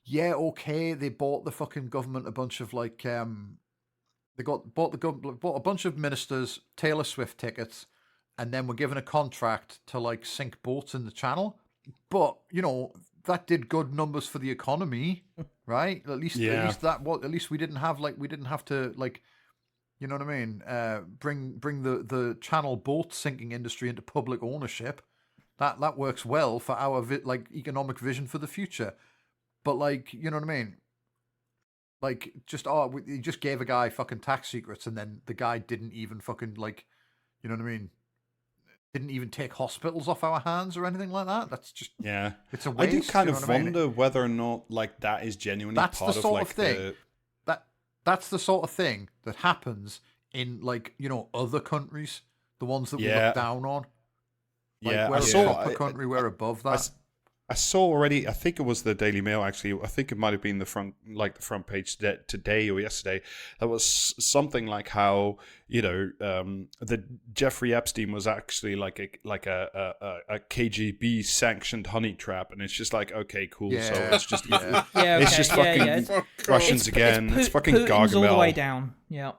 yeah, okay, they bought the fucking government a bunch of, like, bought a bunch of ministers Taylor Swift tickets, and then were given a contract to, like, sink boats in the channel. But, that did good numbers for the economy, right? At least we didn't have to, like, You know what I mean? Bring the channel boat sinking industry into public ownership. That works well for our economic vision for the future. But you know what I mean? He just gave a guy fucking tax secrets, and then the guy didn't even fucking you know what I mean? Didn't even take hospitals off our hands or anything like that. That's just it's a waste. I do kind you know of what I mean? wonder whether or not that is genuinely That's part the of sort of thing. That's the sort of thing that happens in other countries, the ones that we look down on. We're a proper country, we're above that. I saw already. I think it was the Daily Mail. Actually, I think it might have been the front page today or yesterday. That was something like how that Jeffrey Epstein was actually like a KGB sanctioned honey trap, and it's just okay, cool. Yeah. So it's just it's just fucking Russians again. It's fucking Putin's all the Gargamel. way down. Yeah.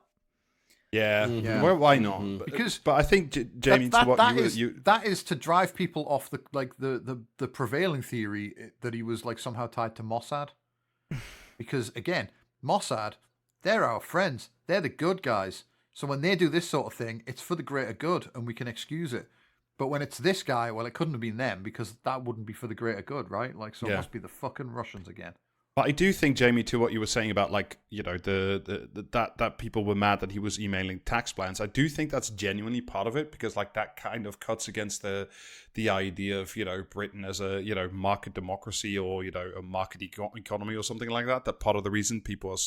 Yeah. Yeah. Well, why not? Because but I think Jamie, that is to drive people off the prevailing theory that he was somehow tied to Mossad. Because again, Mossad, they're our friends. They're the good guys. So when they do this sort of thing, it's for the greater good, and we can excuse it. But when it's this guy, well, it couldn't have been them, because that wouldn't be for the greater good, right? So it must be the fucking Russians again. But I do think, Jamie, to what you were saying about that people were mad that he was emailing tax plans. I do think that's genuinely part of it, because that kind of cuts against the idea of Britain as a market democracy or a market economy or something like that. That part of the reason people are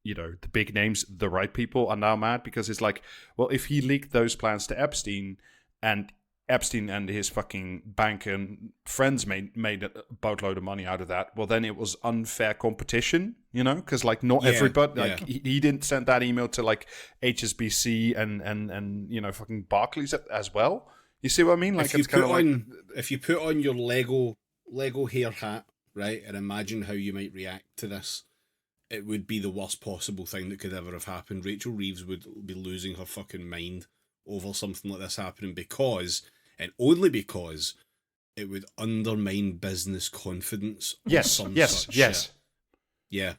the big names, the right people, are now mad, because it's well, if he leaked those plans to Epstein and Epstein and his fucking bank and friends made a boatload of money out of that, well, then it was unfair competition, because not everybody, he didn't send that email to HSBC and fucking Barclays as well. You see what I mean? If you put on your Lego hair hat, right, and imagine how you might react to this, it would be the worst possible thing that could ever have happened. Rachel Reeves would be losing her fucking mind over something like this happening, because, and only because, it would undermine business confidence. Yes. Shit. Yeah.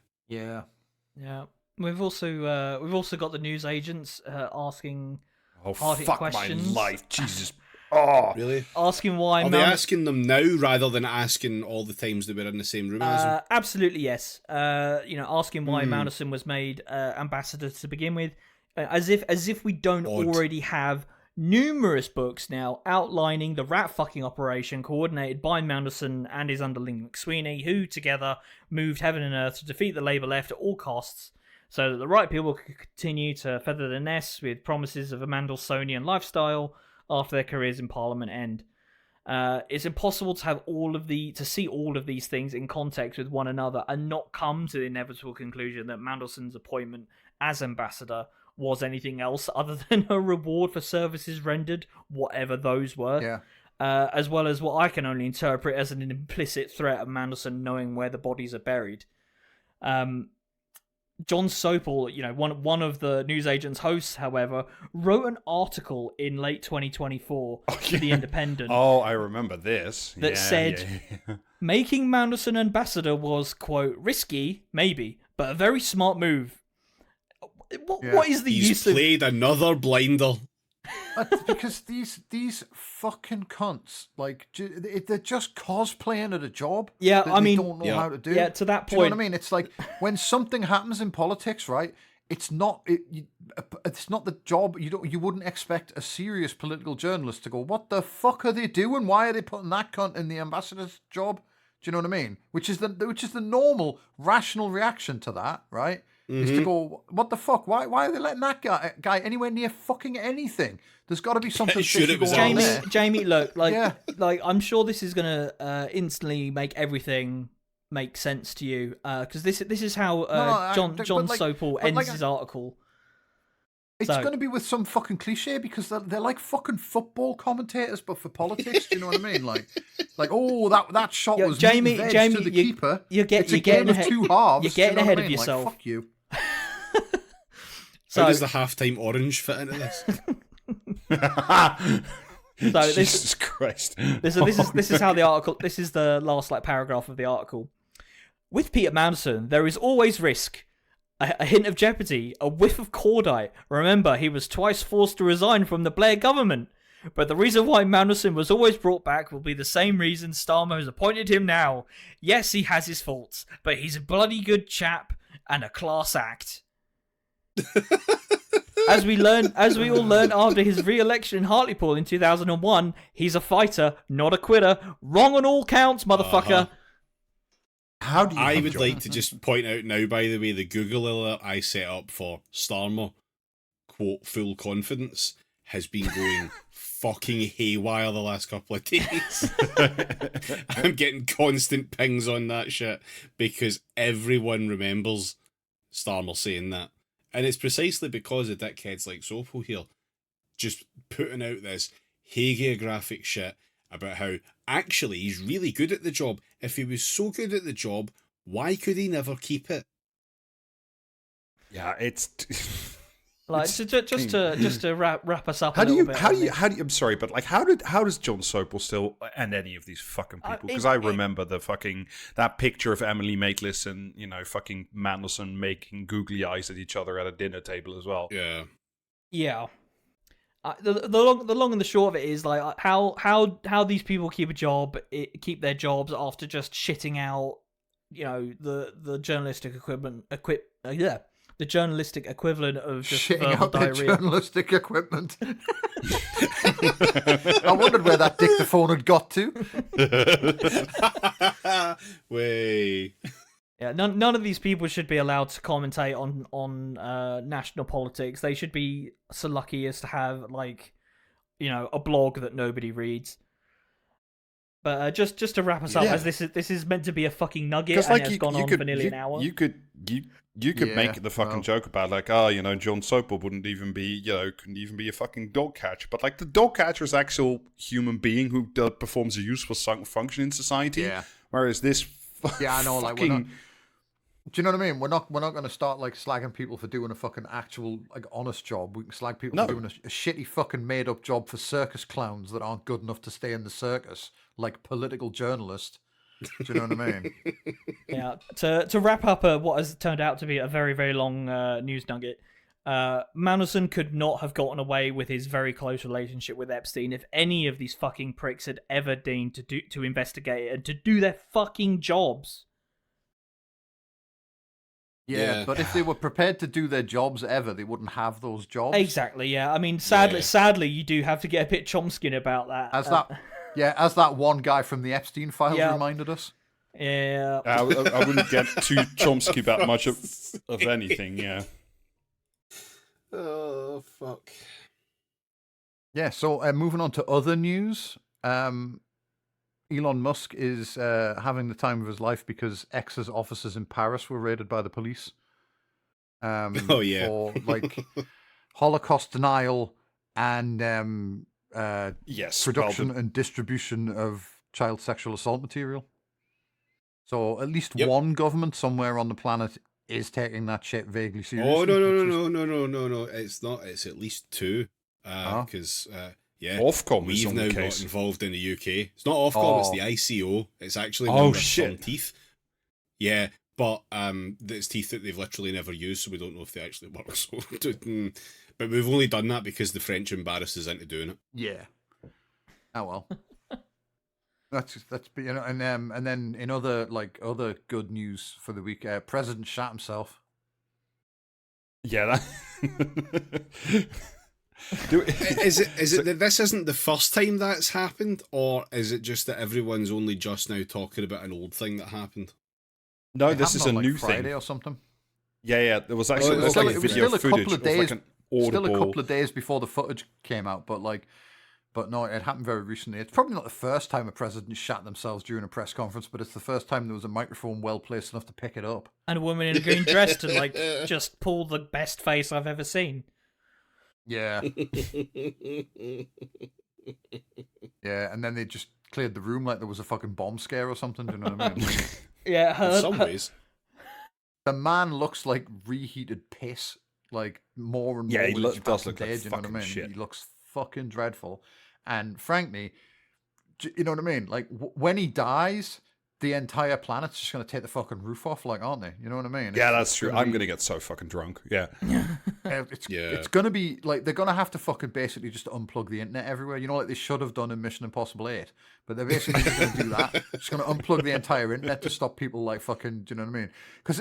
We've also got the news agents asking hard-hit fuck questions. my life, Jesus. Oh, really? Asking why? Are they asking them now rather than asking all the times they were in the same room as them? Absolutely, yes. Asking why Mandelson was made ambassador to begin with. As if we don't already have numerous books now outlining the rat fucking operation coordinated by Mandelson and his underling McSweeney, who together moved heaven and earth to defeat the Labour left at all costs, so that the right people could continue to feather the nest with promises of a Mandelsonian lifestyle after their careers in Parliament end. It's impossible to see all of these things in context with one another and not come to the inevitable conclusion that Mandelson's appointment as ambassador was anything else other than a reward for services rendered, whatever those were. Yeah. As well as what I can only interpret as an implicit threat of Mandelson knowing where the bodies are buried. John Sopel, one of the newsagent's hosts, however, wrote an article in late 2024 for The Independent. Oh, I remember this. That said, making Mandelson ambassador was, quote, risky, maybe, but a very smart move. What is the use of... He's played another blinder. Because these fucking cunts, they're just cosplaying at a job. Yeah, that they don't know how to do. Yeah, to that point. Do you know what I mean? It's like when something happens in politics, right? It's not the job. You wouldn't expect a serious political journalist to go, "What the fuck are they doing? Why are they putting that cunt in the ambassador's job?" Do you know what I mean? Which is the normal, rational reaction to that, right? Is to go, what the fuck? Why are they letting that guy anywhere near fucking anything? There's got to be something fishy going on there. Jamie, look, I'm sure this is gonna instantly make everything make sense to you, because this is how John Sopel ends his article. It's going to be with some fucking cliche, because they're like fucking football commentators, but for politics. Do you know what I mean? Oh, that shot was Jamie to the keeper. You're getting ahead. Two halves. You're getting ahead of yourself. Fuck you. How does the halftime orange fit into this? Jesus Christ! This is how the article. This is the last paragraph of the article. With Peter Mandelson, there is always risk. A hint of jeopardy, a whiff of cordite. Remember, he was twice forced to resign from the Blair government. But the reason why Mandelson was always brought back will be the same reason Starmer has appointed him now. Yes, he has his faults, but he's a bloody good chap and a class act. As we all learned after his re-election in Hartlepool in 2001, he's a fighter, not a quitter. Wrong on all counts, motherfucker. How do you? I would like to just point out now, by the way, the Google alert I set up for Starmer, quote, full confidence, has been going fucking haywire the last couple of days. I'm getting constant pings on that shit because everyone remembers Starmer saying that. And it's precisely because of dickheads like Sopo here just putting out this hagiographic shit about how actually he's really good at the job. If he was so good at the job, why could he never keep it? Yeah, it's Like just to wrap us up. how a do little you bit how on do you this. how do you, I'm sorry, but like how does John Sopel still and any of these fucking people? Because I remember that picture of Emily Maitlis and fucking Mandelson making googly eyes at each other at a dinner table as well. Yeah. Yeah. The long and the short of it is like how these people keep their jobs after just shitting out the journalistic the journalistic equivalent of just shitting verbal out their diarrhea. journalistic equipment. I wondered where that dictaphone had got to. Way. Yeah, none of these people should be allowed to commentate on national politics. They should be so lucky as to have a blog that nobody reads. But just to wrap us up, as this is meant to be a fucking nugget and it's gone on for nearly an hour. You could make the fucking joke about John Sopel couldn't even be a fucking dog catcher, but like the dog catcher is actual human being who performs a useful function in society. Yeah. Whereas this, I know. Like, we're not, do you know what I mean? We're not going to start like slagging people for doing a fucking actual honest job. We can slag people for doing a shitty fucking made up job for circus clowns that aren't good enough to stay in the circus, like political journalists. Do you know what I mean? Yeah. To wrap up what has turned out to be a very, very long news nugget, Mandelson could not have gotten away with his very close relationship with Epstein if any of these fucking pricks had ever deigned to investigate it and to do their fucking jobs. Yeah, but if they were prepared to do their jobs ever, they wouldn't have those jobs. Exactly. Yeah. I mean, sadly, you do have to get a bit Chomsky about that. As that one guy from the Epstein files reminded us. Yeah. I wouldn't get too Chomsky about much of anything. Yeah. Oh, fuck. Yeah, so moving on to other news. Elon Musk is having the time of his life because X's offices in Paris were raided by the police. For Holocaust denial and production and distribution of child sexual assault material. So at least one government somewhere on the planet is taking that shit vaguely seriously. Oh no! It's not. It's at least two. Because Ofcom we've now got involved in the UK. It's not Ofcom. It's the ICO. It's actually one with some teeth. Yeah, but it's teeth that they've literally never used, so we don't know if they actually work. So, but we've only done that because the French embarrassed us into doing it. Yeah. Oh well. That's and then in other good news for the week, President shot himself. Yeah. Is it that this isn't the first time that's happened, or is it just that everyone's only just now talking about an old thing that happened? No, this is a new Friday thing or something. Yeah. There was actually video footage of like an audible. Still a couple of days before the footage came out, but no, it happened very recently. It's probably not the first time a president shat themselves during a press conference, but it's the first time there was a microphone well placed enough to pick it up. And a woman in a green dress to just pull the best face I've ever seen. Yeah. Yeah, and then they just cleared the room like there was a fucking bomb scare or something, do you know what I mean? Yeah, in some ways. The man looks like reheated piss, like more and more. Yeah, he does you look like know what I fucking mean? shit. He looks fucking dreadful. And frankly, you know what I mean? Like, when he dies, the entire planet's just going to take the fucking roof off, like, aren't they? You know what I mean? Yeah, that's true. I'm going to get so fucking drunk. Yeah. It's going to be, like, they're going to have to fucking basically just unplug the internet everywhere. You know, like they should have done in Mission Impossible 8. But they're basically just going to do that. Just going to unplug the entire internet to stop people, like, fucking, do you know what I mean? Because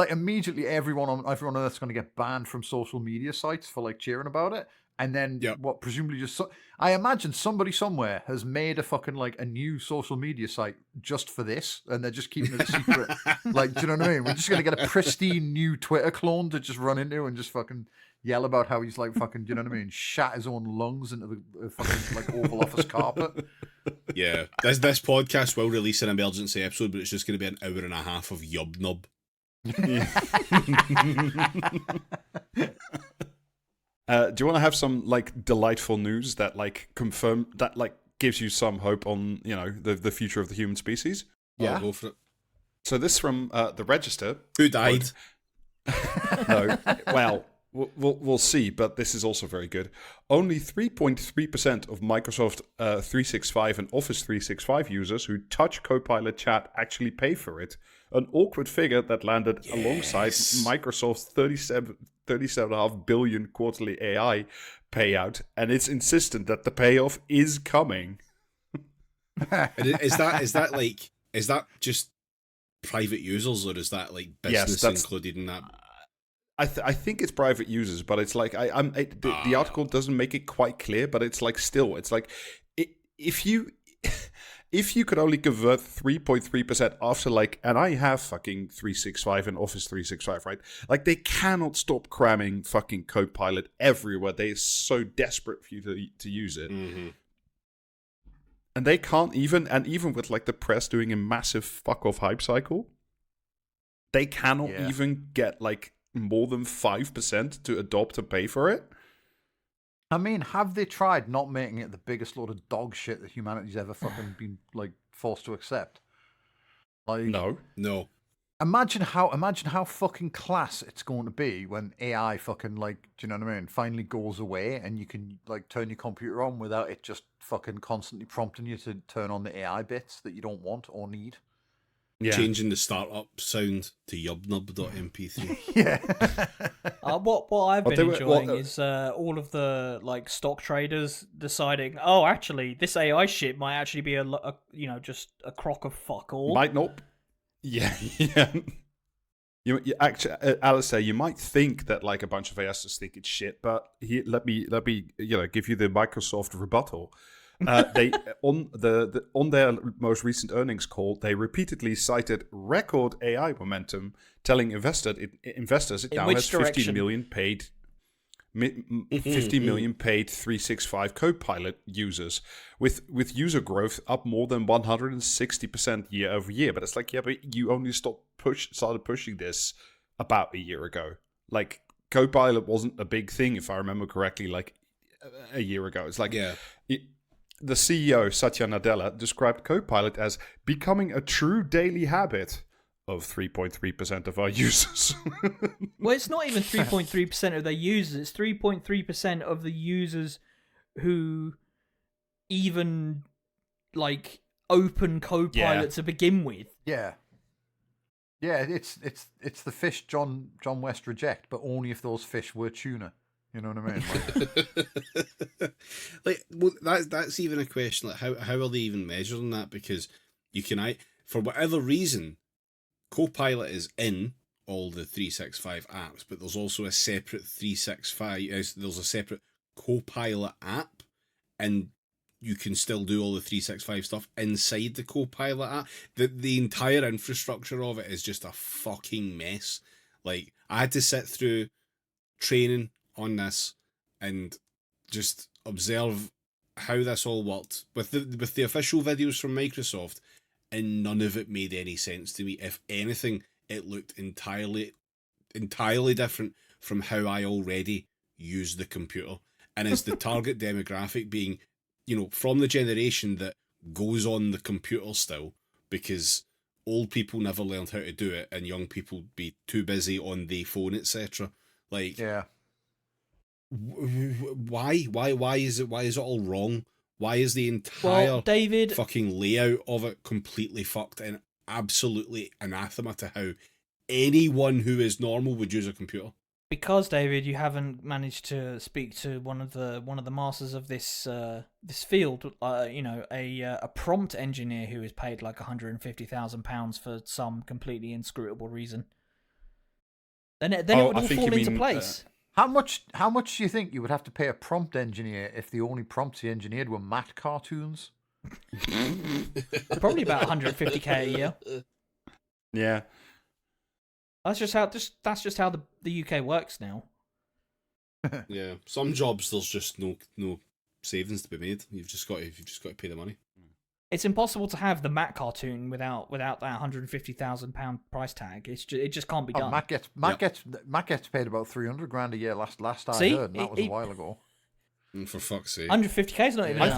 immediately everyone on Earth's going to get banned from social media sites for, like, cheering about it. And then presumably just I imagine somebody somewhere has made a fucking like a new social media site just for this, and they're just keeping it a secret. Like, do you know what I mean? We're just gonna get a pristine new Twitter clone to just run into and just fucking yell about how he's like fucking, do you know what I mean? Shat his own lungs into the fucking like Oval Office carpet. Yeah, this podcast will release an emergency episode, but it's just going to be an hour and a half of Yub Nub. Do you want to have some like delightful news that like confirm that like gives you some hope on, you know, the future of the human species? Yeah, I'll go for it. So this from the Register. Who died? No, well, we'll see. But this is also very good. Only 3.3% of Microsoft 365 and Office 365 users who touch Copilot Chat actually pay for it. An awkward figure that landed alongside Microsoft's 37.5 billion quarterly AI payout, and it's insistent that the payoff is coming. Is that just private users, or is that like business included in that? I think it's private users, but it's like the article doesn't make it quite clear, but it's like still, it's like if you could only convert 3.3% after like, and I have fucking 365 and Office 365, right? Like they cannot stop cramming fucking Copilot everywhere. They're so desperate for you to use it. Mm-hmm. And they can't even with like the press doing a massive fuck off hype cycle, they cannot even get like more than 5% to adopt and pay for it. I mean, have they tried not making it the biggest load of dog shit that humanity's ever fucking been like forced to accept? Like, no. Imagine how fucking class it's going to be when AI fucking like, do you know what I mean? Finally goes away and you can like turn your computer on without it just fucking constantly prompting you to turn on the AI bits that you don't want or need. Yeah. Changing the startup sound to yubnub.mp3. Yeah. What I've been enjoying is all of the like stock traders deciding, oh, actually, this AI shit might actually be a just a crock of fuck all. Might not. Yeah. You actually, Alistair, you might think that like a bunch of AIs think it's shit, but let me give you the Microsoft rebuttal. They on their most recent earnings call, they repeatedly cited record AI momentum, telling investors it now has 50 million paid 365 Copilot users, with user growth up more than 160% year over year. But it's like, yeah, but you only started pushing this about a year ago. Like Copilot wasn't a big thing, if I remember correctly, like a year ago. It's like, the CEO, Satya Nadella, described Copilot as becoming a true daily habit of 3.3% of our users. Well, it's not even 3.3% of their users. It's 3.3% of the users who even like open Copilot to begin with. Yeah. Yeah, it's the fish John West reject, but only if those fish were tuna. You know what I mean? That's even a question. Like, how are they even measuring that? Because you can, for whatever reason, Copilot is in all the 365 apps, but there's also a separate 365. There's a separate Copilot app, and you can still do all the 365 stuff inside the Copilot app. The entire infrastructure of it is just a fucking mess. Like, I had to sit through training on this and just observe how this all worked with the official videos from Microsoft, and none of it made any sense to me. If anything, it looked entirely different from how I already use the computer. And as the target demographic being, from the generation that goes on the computer still, because old people never learned how to do it and young people be too busy on the phone, etc. Like, yeah. Why is it all wrong? Why is the entire David, fucking layout of it completely fucked? And absolutely anathema to how anyone who is normal would use a computer. Because, David, you haven't managed to speak to one of the masters of this this field, a prompt engineer who is paid like £150,000 for some completely inscrutable reason. Then it would all fall into place. How much do you think you would have to pay a prompt engineer if the only prompts he engineered were Matt cartoons? Probably about 150k a year. Yeah. That's just how the UK works now. Yeah, some jobs there's just no savings to be made. You've just got to pay the money. It's impossible to have the Matt cartoon without that £150,000 price tag. It just can't be done. Matt gets paid about 300 grand a year. Last I heard, and that was a while ago. For fuck's sake, 150k is not even enough.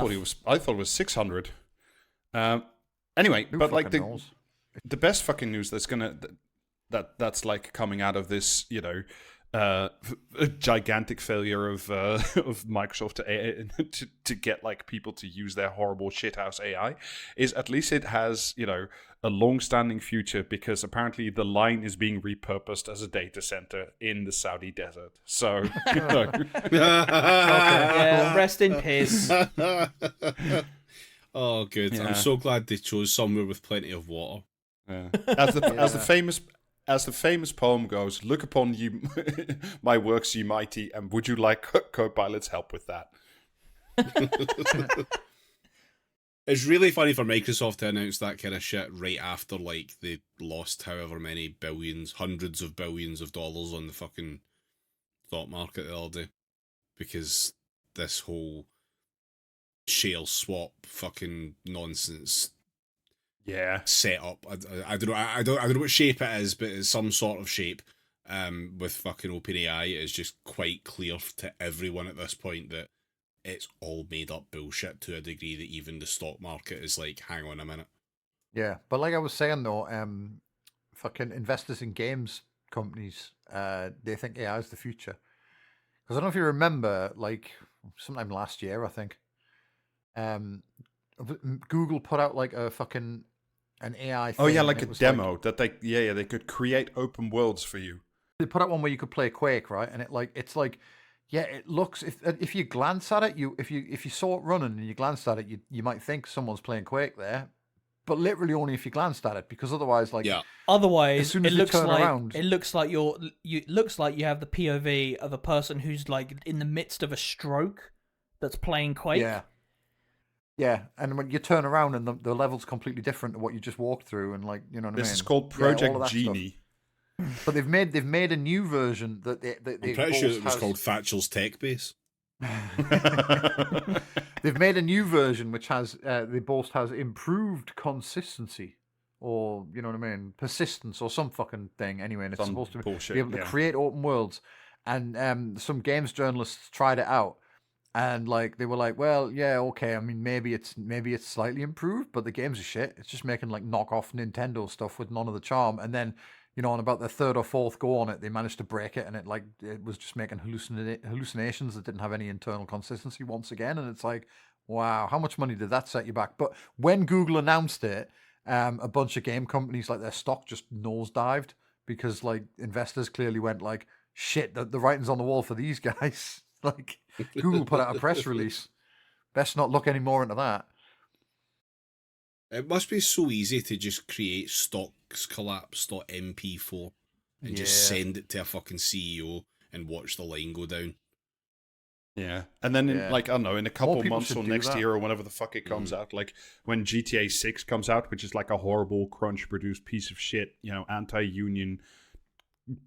I thought it was 600. Anyway, Who but like knows? the best fucking news that's like coming out of this, a gigantic failure of Microsoft to get like people to use their horrible shithouse AI is at least it has a long-standing future, because apparently the line is being repurposed as a data center in the Saudi desert. So yeah, rest in peace. Oh, good. Yeah. I'm so glad they chose somewhere with plenty of water. Yeah. As the famous poem goes, "Look upon you, my works, ye mighty, and would you like Copilot's help with that?" It's really funny for Microsoft to announce that kind of shit right after like they lost however many billions, hundreds of billions of dollars on the fucking stock market the other day, because this whole share swap fucking nonsense. Yeah. Set up. I don't know. I don't know what shape it is, but it's some sort of shape. With fucking OpenAI, it is just quite clear to everyone at this point that it's all made up bullshit to a degree that even the stock market is like, hang on a minute. Yeah, but like I was saying though, fucking investors in games companies, they think AI is the future. Because I don't know if you remember, like sometime last year, I think, Google put out like a fucking an AI thing. Oh yeah, like a demo like, that they could create open worlds for you. They put out one where you could play Quake, right? And it looks, if you glance at it, if you saw it running and you glanced at it, you might think someone's playing Quake there, but literally only if you glanced at it, because otherwise, like, yeah. Otherwise, as soon as it looks turn like around, it looks like you have the POV of a person who's like in the midst of a stroke that's playing Quake. Yeah. Yeah, and when you turn around and the level's completely different to what you just walked through, and like, you know what I mean? This is called Yeah, all of Project that Genie. stuff. But they've made a new version that I'm pretty sure it was called Thatchel's Tech Base. They've made a new version which has they boast has improved consistency, or you know what I mean, persistence, or some fucking thing. Anyway, and it's supposed to be able to create open worlds. And some games journalists tried it out. And like they were like, well, yeah, okay. I mean, maybe it's slightly improved, but the game's are shit. It's just making like knockoff Nintendo stuff with none of the charm. And then, on about the third or fourth go on it, they managed to break it, and it was just making hallucinations that didn't have any internal consistency once again. And it's like, wow, how much money did that set you back? But when Google announced it, a bunch of game companies, like, their stock just nosedived, because like investors clearly went like, shit, the writing's on the wall for these guys. Like, Google put out a press release. Best not look any more into that. It must be so easy to just create stocks collapse.mp4 and just send it to a fucking CEO and watch the line go down. Yeah, and then in, like, I don't know, in a couple months or next that. year or whenever the fuck it comes out, like when GTA 6 comes out, which is like a horrible crunch produced piece of shit, anti-union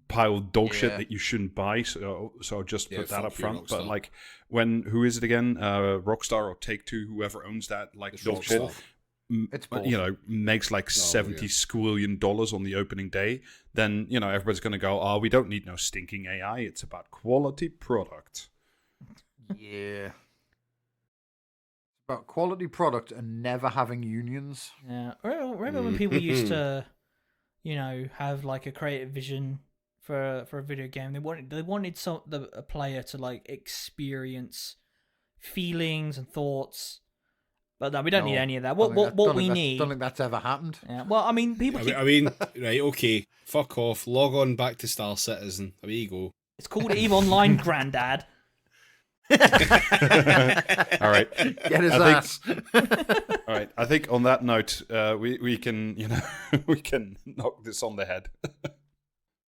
pile of dog shit that you shouldn't buy, so just put that up front. But like, who is it again? Rockstar or Take-Two, whoever owns that, like, It's both. Makes like $70 squillion on the opening day, then everybody's gonna go, we don't need no stinking AI. It's about quality product. Yeah. About quality product and never having unions. Yeah. Remember when people used to, have like a creative vision for a video game? They wanted a player to like experience feelings and thoughts But no, we don't need any of that. Don't What we think need? Don't think that's ever happened. Yeah. Well, I mean, people. I mean, right, okay, fuck off. Log on back to Star Citizen. Away you go. It's called EVE Online, Grandad. All right. Get his ass. All right. I think on that note, we can we can knock this on the head.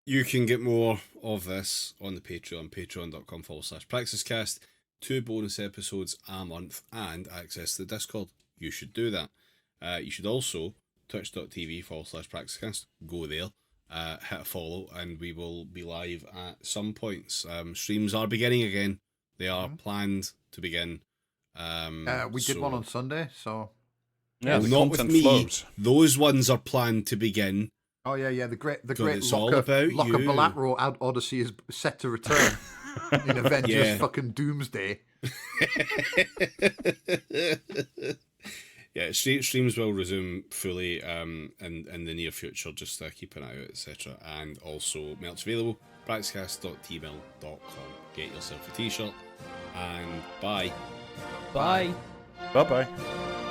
You can get more of this on the Patreon, patreon.com/PraxisCast. 2 bonus episodes a month and access to the Discord. You should do that. You should also twitch.tv/PraxisCast. Go there, hit a follow, and we will be live at some points. Streams are beginning again. They are planned to begin. We did one on Sunday, so Yeah, the not with content me. flows. Those ones are planned to begin. oh yeah, the great it's all about you. Balatro out Odyssey is set to return in Avengers fucking Doomsday. Yeah, streams will resume fully in the near future. Just keep an eye out, etc. And also, merch available, praxiscast.tmail.com. Get yourself a t-shirt, and bye. Bye. Bye bye.